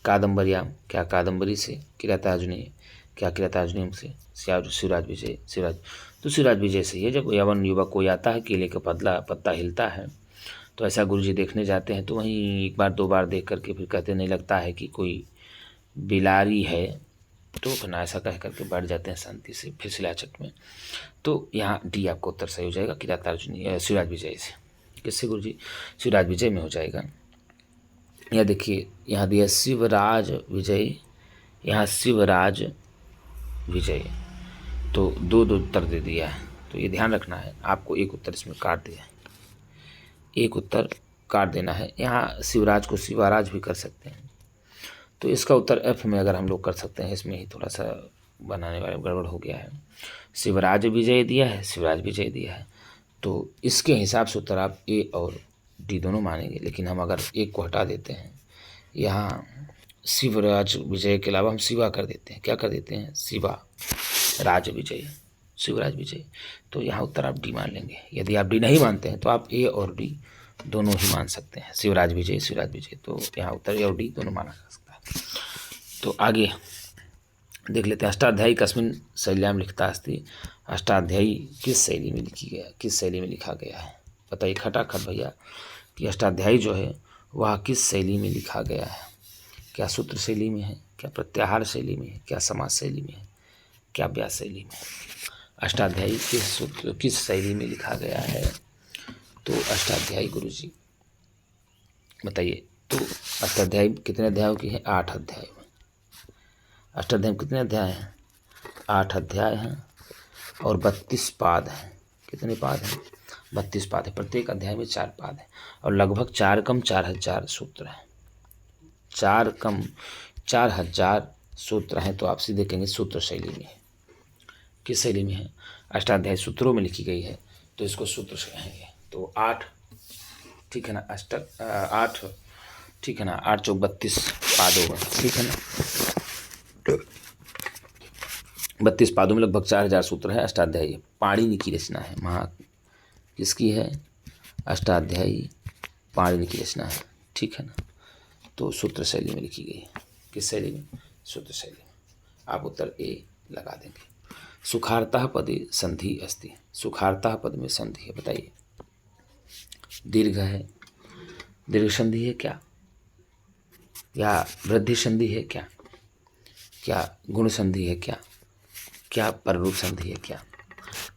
कादम्बर्याम, क्या कादम्बरी से। किरातार्जुनीय, क्या किरातार्जुनीय से। सिराज विजय, सिराज, तो सिराज विजय से ही है। जब यवन युवक कोई आता है, केले का पत्ता हिलता है, तो ऐसा गुरुजी देखने जाते हैं, तो वहीं एक बार 2 बार देख करके फिर कहते नहीं लगता है कि कोई बिलारी है, तो फिर ऐसा कह करके बैठ जाते हैं शांति से फिर शिलाचट में। तो यहाँ डी आपको उत्तर सही हो जाएगा, किरातार्जुनीय सिराज विजय से। किससे गुरुजी, सिराज विजय में हो जाएगा। यह देखिए यहाँ दिया शिवराज विजय, यहाँ शिवराज विजय, तो 2 उत्तर दे दिया है। तो ये ध्यान रखना है आपको, एक उत्तर इसमें काट दिया है, एक उत्तर काट देना है। यहाँ शिवराज को शिवाराज भी कर सकते हैं, तो इसका उत्तर एफ में अगर हम लोग कर सकते हैं। इसमें ही थोड़ा सा बनाने वाले गड़बड़ हो गया है। शिवराज विजय दिया है, शिवराज विजय दिया है, तो इसके हिसाब से उत्तर आप ए और डी दोनों मानेंगे। लेकिन हम अगर एक को हटा देते हैं, यहाँ शिवराज विजय के अलावा हम शिवा कर देते हैं। क्या कर देते हैं, शिवा राज विजय, शिवराज विजय, तो यहाँ उत्तर आप डी मान लेंगे। यदि आप डी नहीं मानते हैं तो आप ए और डी दोनों ही मान सकते हैं, शिवराज विजय शिवराज विजय, तो यहाँ उत्तर ए और डी दोनों माना जा सकता है। तो आगे देख लेते हैं। अष्टाध्यायी कस्मिन् शैल्यां लिखता अस्ति, अष्टाध्यायी किस शैली में लिखी गया, किस शैली में लिखा गया है, बताइए खटाखट भैया कि अष्टाध्यायी जो है वह किस शैली में लिखा गया है। क्या सूत्र शैली में है, क्या प्रत्याहार शैली में है, क्या समास शैली में है, क्या व्यास शैली में है। अष्टाध्यायी किस शैली में लिखा गया है, तो अष्टाध्यायी गुरुजी बताइए। तो अष्टाध्यायी कितने अध्यायों की है, 8 अध्याय में। अष्टाध्याय में कितने अध्याय हैं, 8 अध्याय हैं और 32 पाद हैं। कितने पाद हैं, 32 पाद है। प्रत्येक अध्याय में 4 पाद हैं और लगभग 4 कम 4000 सूत्र हैं। 4 कम 4000 सूत्र हैं, तो आप सीधे कहेंगे सूत्र शैली में है। किस शैली में है, अष्टाध्यायी सूत्रों में लिखी गई है, तो इसको सूत्र से कहेंगे। तो 8, ठीक है ना, 8 ठीक है ना, 8 चौक 32 पादों में, ठीक है ना, 32 पादों में लगभग 4000 सूत्र है। अष्टाध्यायी पाणिनि की रचना है। किसकी है, अष्टाध्यायी पाणिनि की रचना है, ठीक है ना। तो सूत्र शैली में लिखी गई है। किस शैली में, सूत्र शैली में। आप उत्तर ए लगा देंगे। सुखार्तः पदे संधि अस्ति, सुखार्तः पद में संधि है, बताइए। दीर्घ है, दीर्घ संधि है क्या, या वृद्धि संधि है क्या, क्या गुण संधि है क्या, क्या पररूप संधि है क्या।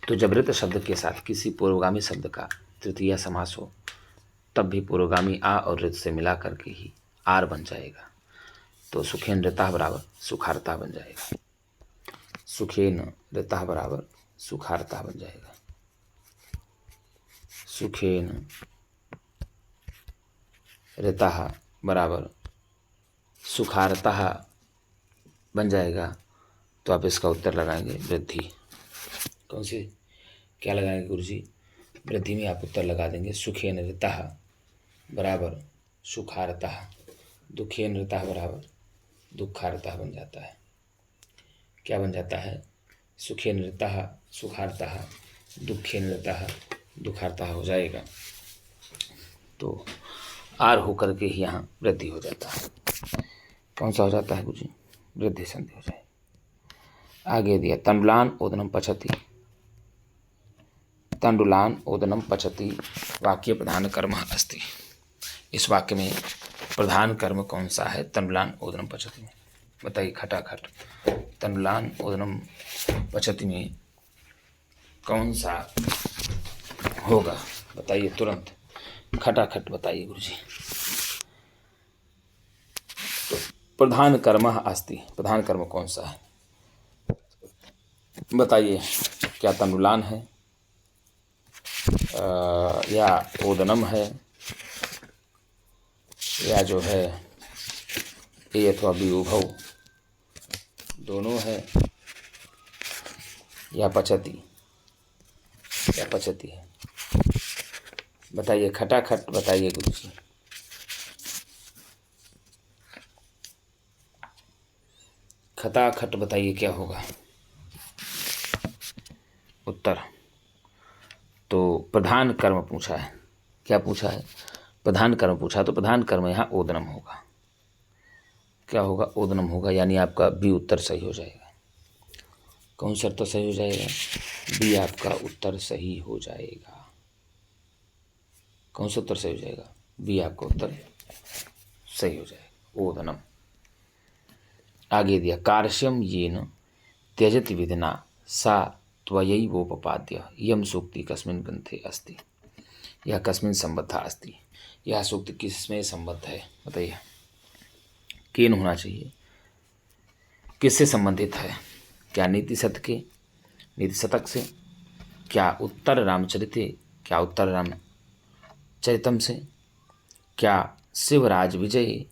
तो जब ऋत शब्द के साथ किसी पूर्वगामी शब्द का तृतीय समास हो तब भी पूर्वगामी आ और ऋत से मिला करके ही आर बन जाएगा। तो सुखेन ऋतः बराबर सुखारता बन जाएगा। सुखेन ऋतः बराबर सुखारता बन जाएगा। सुखेन ऋतः बराबर सुखारता बन जाएगा। तो आप इसका उत्तर लगाएंगे वृद्धि। कौन सी क्या लगाएंगे गुरुजी? वृद्धि में आप उत्तर लगा देंगे सुखेन ऋतः बराबर सुखारतः। दुखेन ऋतः बराबर दुखारतः बन जाता है। क्या बन जाता है? सुखेन ऋतः सुखारतः, दुखेन ऋतः दुखारतः हो जाएगा। तो आर होकर के ही यहाँ वृद्धि हो जाता है। कौन सा हो जाता है गुरुजी? वृद्धि संधि हो जाएगी। आगे दिया तंडुलान ओदनम पचति। तंडुलान ओदनम पचति वाक्य प्रधान कर्म अस्ति। इस वाक्य में प्रधान कर्म कौन सा है? तंडुलान ओदनम पचति में बताइए खटाखट। तंडुलान ओदनम पचति में कौन सा होगा? बताइए तुरंत खटाखट बताइए गुरुजी। तो प्रधान कर्म अस्ति, प्रधान कर्म कौन सा है बताइए? क्या तंडुलान है या ओदनम है, या जो है ए अथवा बी उभव दोनों है, या पचती, या पचती है? बताइए खटाखट बताइए गुरुजी। खटाखट बताइए क्या होगा उत्तर? तो प्रधान कर्म पूछा है। क्या पूछा है? प्रधान कर्म पूछा। तो प्रधान कर्म यहाँ ओदनम होगा। क्या होगा? ओदनम होगा। यानी आपका बी उत्तर सही हो जाएगा। कौन सा उत्तर सही हो जाएगा? बी आपका उत्तर सही हो जाएगा। कौन सा उत्तर सही हो जाएगा? बी आपका उत्तर सही हो जाएगा, ओदनम। आगे दिया कार्श्यम येन त्यजति विधिना सा त्वयैवोपपाद्य यम सूक्ति कस्मिन् ग्रंथे अस्ति। यह कस्मिन् संबद्धा अस्ति। यह सूक्ति किसमें संबद्ध है बताइए? केन होना चाहिए, किससे संबंधित है? क्या नीति शतक के, नीति शतक से? क्या उत्तर रामचरिते, क्या उत्तर रामचरितम से? क्या शिवराज विजय,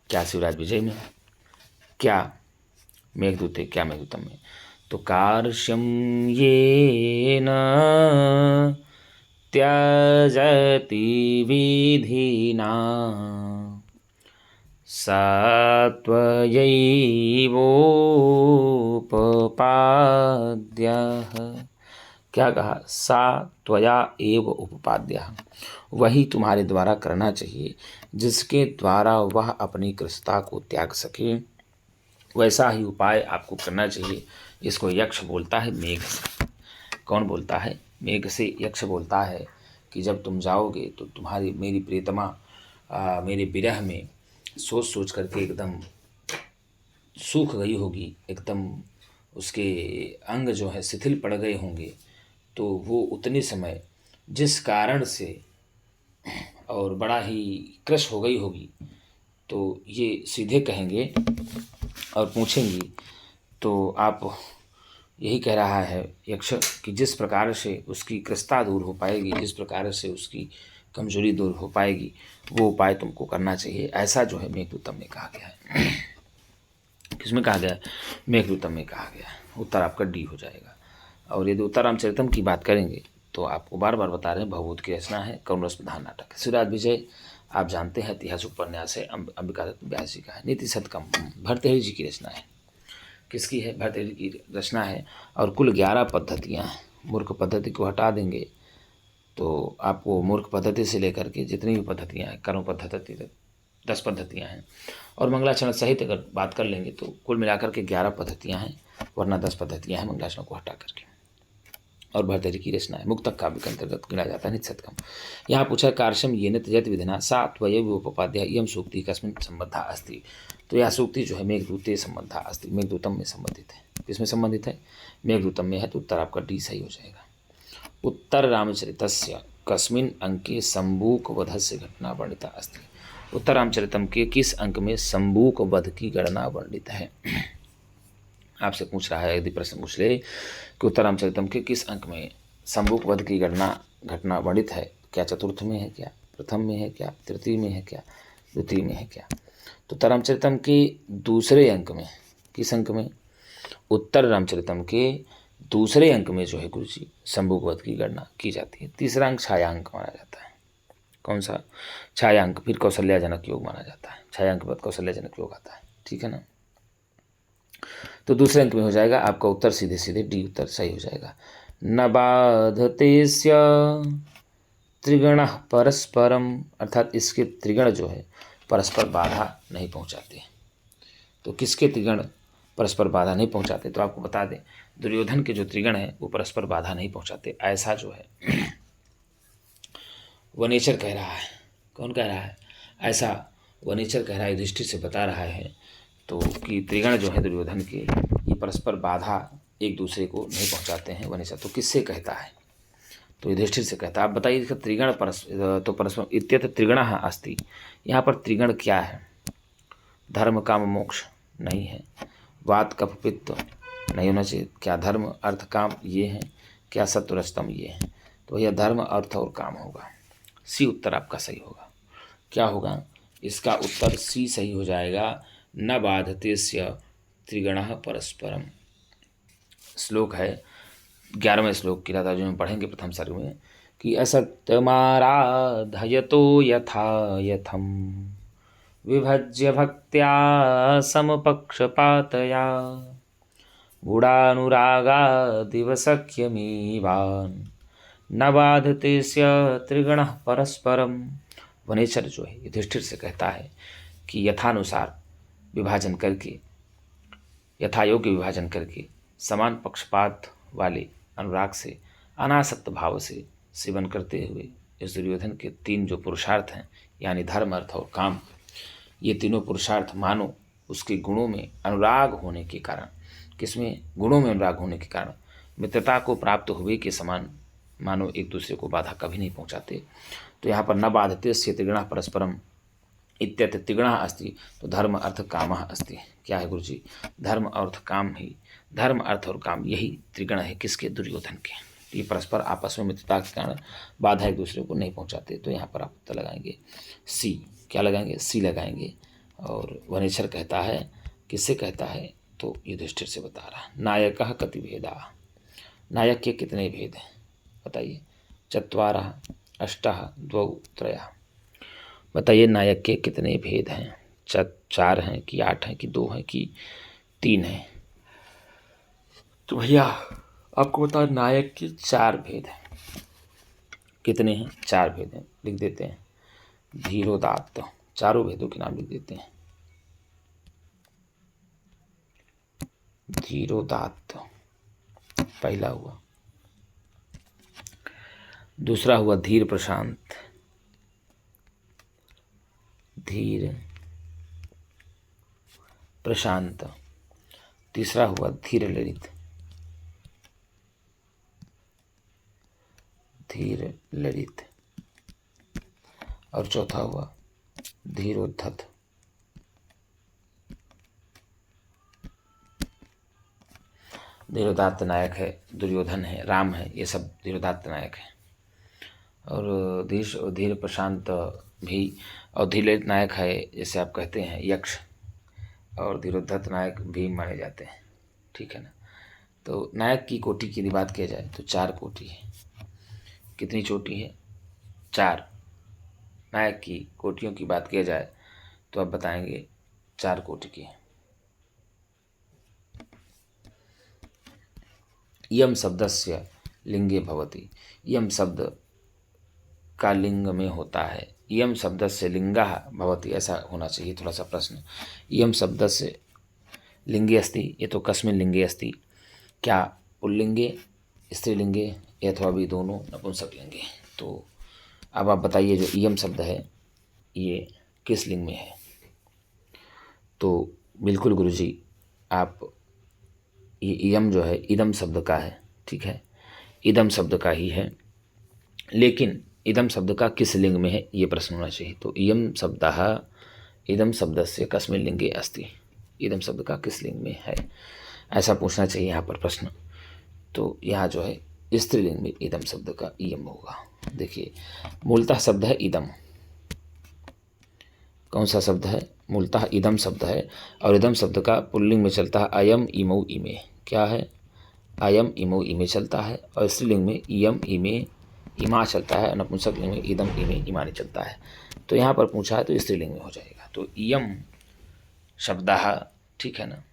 क्या शिवराज विजय में? क्या मेघदूते, क्या मेघदूतम में? तो कार्श्यम येन त्यजति विधिना सा त्वयैवोपपाद्यः। क्या कहा? सा त्वया एव उपपाद्यः, वही तुम्हारे द्वारा करना चाहिए जिसके द्वारा वह अपनी कृष्णता को त्याग सके। वैसा ही उपाय आपको करना चाहिए। इसको यक्ष बोलता है मेघ से। कौन बोलता है? मेघ से यक्ष बोलता है कि जब तुम जाओगे तो तुम्हारी मेरी प्रियतमा मेरे विरह में सोच सोच करके एकदम सूख गई होगी, एकदम उसके अंग जो है शिथिल पड़ गए होंगे। तो वो उतने समय जिस कारण से और बड़ा ही क्रश हो गई होगी, तो ये सीधे कहेंगे और पूछेंगी। तो आप यही कह रहा है यक्ष कि जिस प्रकार से उसकी कृष्णता दूर हो पाएगी, जिस प्रकार से उसकी कमजोरी दूर हो पाएगी, वो उपाय तुमको करना चाहिए। ऐसा जो है मेघदूतम में कहा गया है। किसमें कहा गया? मेघदूतम में कहा गया है। उत्तर आपका डी हो जाएगा। और यदि उत्तर रामचरितम की बात करेंगे तो आपको बार बार बता रहे हैं भवभूत की रचना है, करुण रस प्रधान नाटक है। शिवराज विजय आप जानते हैं ऐतिहासिक उपन्यास है, अंबिका दत्त व्यास जी का है। नीति शतकम भर्तृहरि जी की रचना है। किसकी है? भर्तृहरि की रचना है। और कुल 11 पद्धतियाँ हैं। मूर्ख पद्धति को हटा देंगे तो आपको मूर्ख पद्धति से लेकर के जितनी भी पद्धतियाँ हैं, कर्म पद्धति 10 पद्धतियाँ हैं, और मंगलाचरण सहित अगर बात कर लेंगे तो कुल मिलाकर के 11 पद्धतियाँ हैं, वरना 10 पद्धतियाँ हैं मंगलाचरण को हटा करके। और भर्तृहरि की रचना है। मुक्तक काव्य के अंतर्गत गिना जाता है नित्सतकम। यहाँ पूछा कार्शम येन त्यजत विधिना सा त्वयैवोपपाद्य इयं सूक्ति कस्मिन् सम्बद्धा अस्ति। तो यह सूक्ति जो है मेघदूते संबंधा अस्ति, मेघदूतम में संबंधित है। किसमें संबंधित है? मेघदूतम में है, तो उत्तर आपका डी सही हो जाएगा। उत्तर रामचरितस्य कस्मिन् अंके शंबूक वधस्य घटना वर्णिता अस्ति। उत्तर रामचरितम के किस अंक में शंबूक वध की गणना वर्णित है? आपसे पूछ रहा है, यदि प्रश्न पूछ ले कि उत्तर रामचरितम के किस अंक में शंबूक वध की घटना वर्णित है, क्या चतुर्थ में है, क्या प्रथम में है, क्या तृतीय में है, क्या द्वितीय में है, क्या? तो उत्तर रामचरितम के दूसरे अंक में, किस अंक में? उत्तर रामचरितम के दूसरे अंक में जो है गुरु जी शंबूक वध की गणना की जाती है। तीसरा अंक छायांक माना जाता है। कौन सा? छायांक। फिर कौशल्याजनक योग माना जाता है। छायांक बाद कौशल्याजनक योग आता है, ठीक है ना। तो दूसरे अंक में हो जाएगा आपका उत्तर, सीधे सीधे डी उत्तर सही हो जाएगा। न बाधतेस्य त्रिगण परस्परम, अर्थात इसके त्रिगण जो है परस्पर बाधा नहीं पहुंचाते। तो किसके त्रिगण परस्पर बाधा नहीं पहुंचाते? तो आपको बता दें, दुर्योधन के जो त्रिगण हैं वो परस्पर बाधा नहीं पहुंचाते। ऐसा जो है वनेचर कह रहा है। कौन कह रहा है? ऐसा वनेचर कह रहा है, युधिष्ठिर से बता रहा है तो कि त्रिगण जो है दुर्योधन के ये परस्पर बाधा एक दूसरे को नहीं पहुंचाते हैं। वनेचर तो किससे कहता है? तो युधिष्ठिर से कहता है। आप बताइए इसका त्रिगण परस्पर इत्यत्र त्रिगणः अस्ति। यहाँ पर त्रिगण क्या है? धर्म काम मोक्ष नहीं है, वात कफ पित्त नहीं होना चाहिए। क्या धर्म अर्थ काम ये हैं? क्या सत्व रजतम ये हैं? तो यह धर्म अर्थ और काम होगा। सी उत्तर आपका सही होगा। क्या होगा? इसका उत्तर सी सही हो जाएगा। न बाधतेस्य त्रिगणः परस्परम। श्लोक है 11वें श्लोक की राधा जी में पढ़ेंगे प्रथम सर्ग में कि असक्तमाराधयतो यथा यथम विभज्य भक्त्या समपक्षपातया गूढ़ानुरागादिवसख्यमीवान् न बाधतेस्य त्रिगणः परस्परम। वनेचर जो है युधिष्ठिर से कहता है कि यथानुसार विभाजन करके, यथायोग्य विभाजन करके, समान पक्षपात वाले अनुराग से, अनासक्त भाव से सेवन करते हुए इस दुर्योधन के तीन जो पुरुषार्थ हैं, यानी धर्म अर्थ और काम, ये तीनों पुरुषार्थ मानो उसके गुणों में अनुराग होने के कारण, किसमें? गुणों में अनुराग होने के कारण मित्रता को प्राप्त हुए के समान मानो एक दूसरे को बाधा कभी नहीं पहुंचाते। तो यहाँ पर न बाधतेस्य त्रिगणः परस्परम इत्यत्र त्रिगणः अस्ति। तो धर्म अर्थ कामः अस्ति। क्या है गुरुजी? धर्म अर्थ काम ही, धर्म अर्थ और काम यही त्रिगण है किसके? दुर्योधन के। ये परस्पर आपस में मित्रता के कारण बाधा एक दूसरे को नहीं पहुंचाते। तो यहाँ पर आप उत्तर लगाएंगे सी। क्या लगाएंगे? सी लगाएंगे। और वनेचर कहता है, किससे कहता है? तो युधिष्ठिर से बता रहा। नायकः कति भेदा। नायक के कितने भेद हैं बताइए? चत्वारः अष्टः द्वौ त्रयः। बताइए नायक के कितने भेद हैं? 4 हैं कि 8 हैं कि 2 हैं कि 3 हैं? तो भैया आपको बता, नायक के 4 भेद हैं। कितने हैं? 4 भेद हैं। लिख देते हैं। धीरोदात्त, चारों भेदों के नाम लिख देते हैं। धीरोदात्त पहला हुआ, दूसरा हुआ धीर प्रशांत, धीर प्रशांत, तीसरा हुआ धीर ललित, धीर ललित, और चौथा हुआ धीरोद्धत। धीरोदात्त नायक है, दुर्योधन है, राम है, ये सब धीरोदात्त नायक है। और धीर प्रशांत भी, और धीर नायक है जैसे आप कहते हैं यक्ष, और धीरोद्धत नायक भी माने जाते हैं, ठीक है ना। तो नायक की कोटि की यदि बात किया जाए तो 4 कोटि है। कितनी चोटी है? 4। नायक की कोटियों की बात किया जाए तो आप बताएंगे 4 कोटि की है। यम शब्दस्य लिंगे भवति। यम शब्द का लिंग में होता है। यम शब्दस्य लिंगः भवति, ऐसा होना चाहिए थोड़ा सा प्रश्न। यम शब्दस्य लिंगे अस्ति, ये तो कस्मिन् लिंगे अस्ति। क्या पुल्लिंगे स्त्रीलिंगे अथवा भी दोनों नपुंसकलिंगे। तो अब आप बताइए जो इयम शब्द है ये किस लिंग में है? तो बिल्कुल गुरुजी, आप ये इयम जो है इदम शब्द का है, ठीक है, इदम शब्द का ही है, लेकिन इदम शब्द का किस लिंग में है ये प्रश्न होना चाहिए। तो इयम शब्दः इदम शब्दस्य कस्मिन् लिंगे अस्ति, इदम शब्द का किस लिंग में है, ऐसा पूछना चाहिए यहाँ पर प्रश्न। तो यहाँ जो है स्त्रीलिंग में इदम शब्द का इयम होगा। देखिए मूलतः शब्द है इदम, कौन सा शब्द है? मूलतः इदम शब्द है, और इदम शब्द का पुल्लिंग में चलता है अयम इमौ इमे। क्या है? अयम इमौ इमे चलता है, और स्त्रीलिंग में इयम इमे इमा चलता है, नपुंसकलिंग में इदम इमे इमानी चलता है। तो यहाँ पर पूछा है तो स्त्रीलिंग में हो जाएगा। तो इयम शब्दः, ठीक है ना,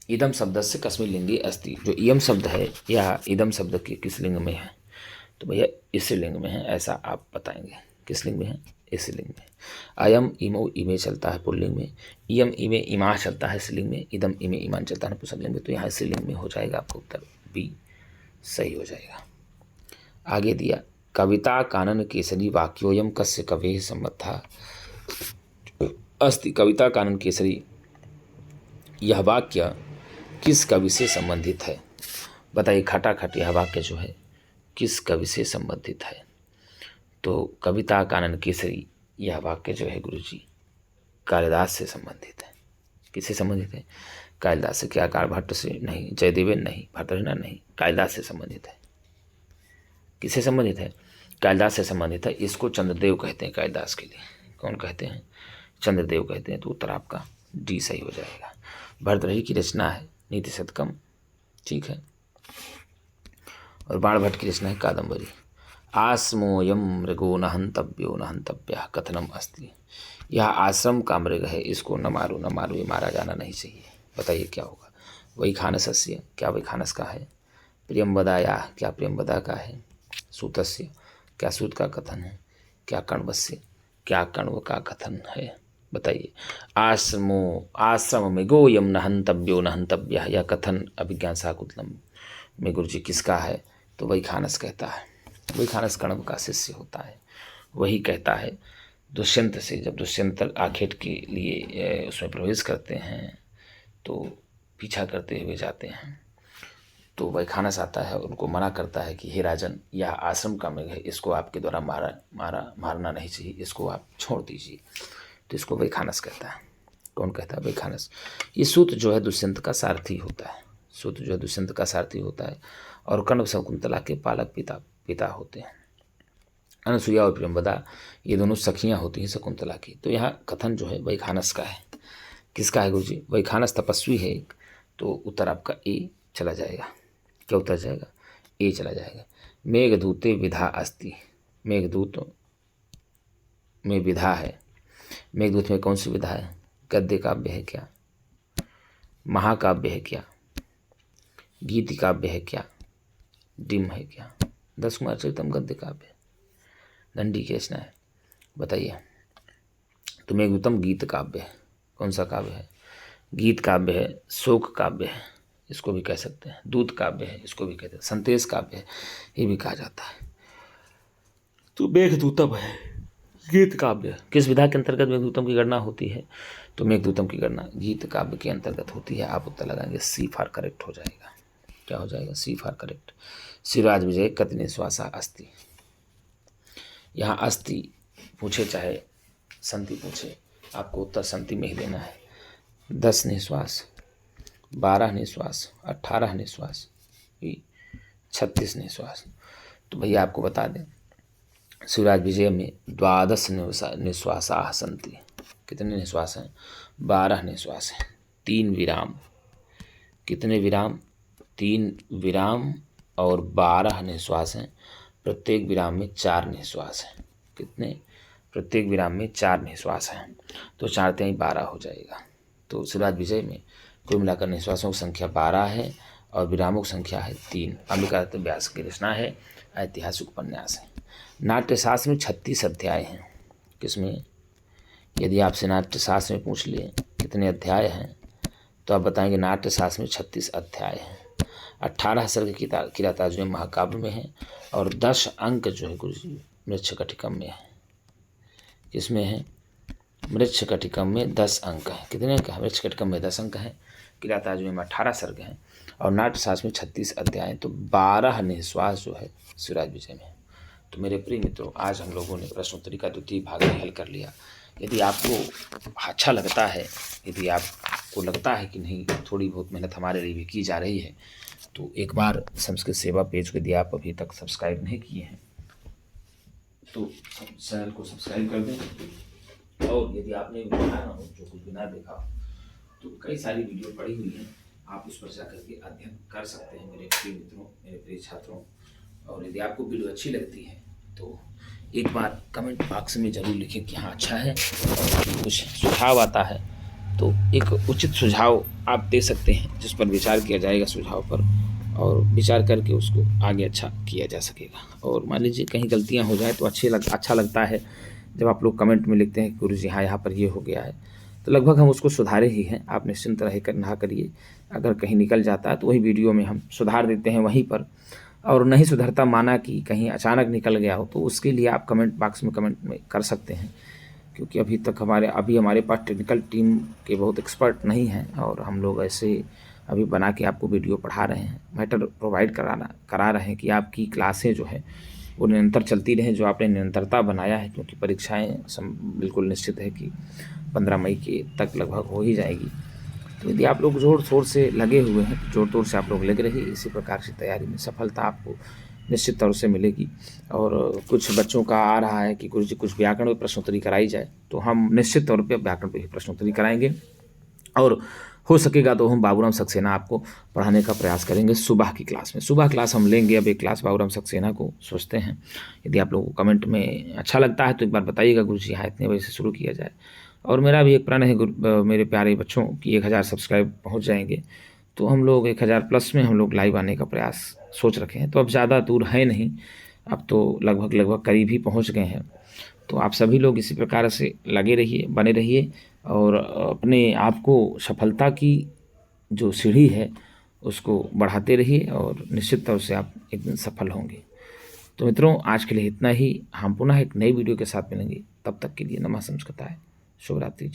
इदम शब्द से कस्मिन् लिंगे अस्ति, जो इयम शब्द है यह इदम शब्द के किस लिंग में है? तो भैया इस लिंग में है, ऐसा आप बताएंगे। किस लिंग में है? इस लिंग में। अयम इमो इमे चलता है पुल्लिंग में, इयम इमे इमा चलता है स्त्रीलिंग में, इदम इमे इमान चलता है नपुंसकलिंग में। तो यहाँ स्त्रीलिंग में हो जाएगा, आपका उत्तर बी सही हो जाएगा। आगे दिया कविता कानन केसरी वाक्योयम कस्य कवेः सम्बद्धः अस्ति। कविता कानन केसरी यह वाक्य किस कवि से संबंधित है? बताइए, खटाखट यह वाक्य जो है किस कवि से संबंधित है? तो कविता कानन केसरी यह वाक्य जो है गुरुजी कालिदास से संबंधित है। किससे संबंधित है? कालिदास से। क्या कालभट्ट से? नहीं। जयदेवन नहीं। भर्तृहरि नहीं। कालिदास से संबंधित है। किससे संबंधित है? कालिदास से संबंधित है। इसको चंद्रदेव कहते हैं कालिदास के लिए। कौन कहते हैं? चंद्रदेव कहते हैं। तो उत्तर आपका डी सही हो जाएगा। भर्तृहरि की रचना है नीति शतकम, ठीक है, और बाणभट्ट की रचना है कादम्बरी। आश्रमोऽयं मृगो न हन्तव्यो न हन्तव्यः कथनम अस्ति। यह आश्रम का मृग है, इसको न मारो न मारो, ये मारा जाना नहीं चाहिए। बताइए क्या होगा? वैखानसस्य, क्या वैखानस का है? प्रियंवदाया, क्या प्रियंवदा का है? सूतस्य, क्या सूत का कथन है? क्या कण्वस्य, क्या कण्व का कथन है? बताइए। आश्रम मृगोऽयं न हन्तव्यो न हन्तव्यः, यह कथन अभिज्ञान शाकुंतलम में गुरुजी किसका है? तो वैखानस कहता है। वैखानस कण्व का शिष्य होता है, वही कहता है दुष्यंत से। जब दुष्यंत आखेट के लिए उसमें प्रवेश करते हैं तो पीछा करते हुए जाते हैं, तो वैखानस आता है और उनको मना करता है कि हे राजन, यह आश्रम का मृग है, इसको आपके द्वारा मारना नहीं चाहिए, इसको आप छोड़ दीजिए। तो इसको वैखानस कहता है। कौन कहता है? वैखानस। ये सूत जो है दुष्यंत का सारथी होता है। सूत जो है दुष्यंत का सारथी होता है, और कण्व शकुंतला के पालक पिता होते हैं। अनसुईया और प्रियंवदा ये दोनों सखियाँ होती हैं शकुंतला की। तो यहाँ कथन जो है वैखानस का है। किसका है गुरुजी? वैखानस तपस्वी है एक। तो उत्तर आपका ए चला जाएगा। क्या उत्तर जाएगा? ए चला जाएगा। मेघदूते विधा अस्ति। मेघदूत में विधा है। मेघदूत में कौन सी विधा है? गद्य काव्य है क्या? महाकाव्य है क्या? गीति काव्य है क्या? डिम है क्या? 10 कुमार चरितम गद्य काव्य, दंडी की रचना है। बताइए। तो मेघदूतम गीत काव्य है। कौन सा काव्य है? गीत काव्य है, शोक काव्य है, इसको भी कह सकते हैं। दूत काव्य है, इसको भी कहते हैं। संदेश काव्य है, ये भी कहा जाता है। तो मेघदूतम है गीत काव्य। किस विधा के अंतर्गत मेघदूतम की गणना होती है? तो मेघदूतम की गणना गीत काव्य के अंतर्गत होती है। आप उत्तर लगाएंगे सी फॉर करेक्ट हो जाएगा। क्या हो जाएगा? सी फॉर करेक्ट। शिवराज विजय कति निश्वासा अस्ति। यहाँ अस्ति पूछे चाहे संति पूछे, आपको उत्तर संति में ही देना है। 10 निश्वास, 12 निश्वास, 18 निश्वास, 36 निश्वास। तो भैया आपको बता दें शिवराज विजय में 12 निश्वासा सन्ति। कितने निश्वास हैं? 12 निश्वास हैं। 3 विराम। कितने विराम? 3 विराम और 12 निश्वास हैं। प्रत्येक विराम में 4 निश्वास हैं। कितने? प्रत्येक विराम में 4 निश्वास हैं। तो 4 3 12 हो जाएगा। तो शिवराज विजय में कुल मिलाकर निश्वासों की संख्या 12 है और विरामों की संख्या है 3। अंबिकादत्त व्यास की रचना है, ऐतिहासिक उपन्यास है। नाट्यशास्त्र में 36 अध्याय हैं। किसमें? यदि आपसे नाट्यशास्त्र में पूछ लिए कितने अध्याय हैं, तो आप बताएंगे नाट्यशास्त्र में 36 अध्याय हैं। 18 सर्ग किरातार्जुनीय महाकाव्य में है और 10 अंक जो है गुरुजी मृच्छकटिकम में है। इसमें है मृच्छकटिकम में 10 अंक है। कितने अंक है? मृच्छकटिकम में 10 अंक हैं, किरातार्जुनीय में 18 सर्ग हैं और नाट्यशास्त्र में 36 अध्याय हैं। तो 12 निःश्वास जो है शिवराज विजय में। तो मेरे प्रिय मित्रों, आज हम लोगों ने प्रश्नोत्तरी का द्वितीय भाग में हल कर लिया। यदि आपको अच्छा लगता है, यदि आपको लगता है कि नहीं थोड़ी बहुत मेहनत हमारे लिए भी की जा रही है, तो एक बार संस्कृत सेवा पेज को यदि आप अभी तक सब्सक्राइब नहीं किए हैं तो चैनल को सब्सक्राइब कर दें। और यदि आपने देखा ना हो, जो कुछ भी ना देखा हो, तो कई सारी वीडियो पड़ी हुई हैं, आप उस पर जाकर के अध्ययन कर सकते हैं मेरे प्रिय मित्रों, मेरे प्रिय छात्रों। और यदि आपको वीडियो अच्छी लगती है तो एक बार कमेंट बॉक्स में ज़रूर लिखें कि हाँ अच्छा है, और कुछ सुझाव आता है तो एक उचित सुझाव आप दे सकते हैं, जिस पर विचार किया जाएगा सुझाव पर, और विचार करके उसको आगे अच्छा किया जा सकेगा। और मान लीजिए कहीं गलतियाँ हो जाए तो अच्छा लगता है जब आप लोग कमेंट में लिखते हैं कि गुरुजी हाँ यहाँ पर ये हो गया है, तो लगभग हम उसको सुधारे ही हैं। आप निश्चिंत रह ना करिए, अगर कहीं निकल जाता है तो वही वीडियो में हम सुधार देते हैं वहीं पर, और नहीं सुधरता माना कि कहीं अचानक निकल गया हो तो उसके लिए आप कमेंट बॉक्स में कमेंट में कर सकते हैं। क्योंकि अभी हमारे पास टेक्निकल टीम के बहुत एक्सपर्ट नहीं हैं, और हम लोग ऐसे अभी बना के आपको वीडियो पढ़ा रहे हैं, मैटर प्रोवाइड करा रहे हैं कि आपकी क्लासें जो है वो निरंतर चलती रहें, जो आपने निरंतरता बनाया है। क्योंकि परीक्षाएँ बिल्कुल निश्चित है कि 15 मई के तक लगभग हो ही जाएगी। तो यदि आप लोग जोर शोर से लगे हुए हैं, जोर तोड़ से आप लोग लगे रहिए, इसी प्रकार की तैयारी में सफलता आपको निश्चित तौर से मिलेगी। और कुछ बच्चों का आ रहा है कि गुरुजी कुछ व्याकरण में प्रश्नोत्तरी कराई जाए, तो हम निश्चित तौर पे व्याकरण पे ही प्रश्नोत्तरी कराएंगे, और हो सकेगा तो हम बाबूराम सक्सेना आपको पढ़ाने का प्रयास करेंगे सुबह की क्लास में। सुबह क्लास हम लेंगे, अब एक क्लास बाबूराम सक्सेना को सोचते हैं। यदि आप लोगों को कमेंट में अच्छा लगता है तो एक बार बताइएगा गुरुजी हाँ इतने बजे से शुरू किया जाए। और मेरा भी एक प्रण है मेरे प्यारे बच्चों की 1000 सब्सक्राइब पहुंच जाएंगे तो हम लोग 1000 प्लस में हम लोग लाइव आने का प्रयास सोच रखे हैं। तो अब ज़्यादा दूर है नहीं, अब तो लगभग करीब ही पहुंच गए हैं। तो आप सभी लोग इसी प्रकार से लगे रहिए, बने रहिए, और अपने आप को सफलता की जो सीढ़ी है उसको बढ़ाते रहिए, और निश्चित तौर से आप एक दिन सफल होंगे। तो मित्रों, आज के लिए इतना ही। हम पुनः एक नई वीडियो के साथ मिलेंगे, तब तक के लिए नमः संस्कृताय, शुभ रात्रि।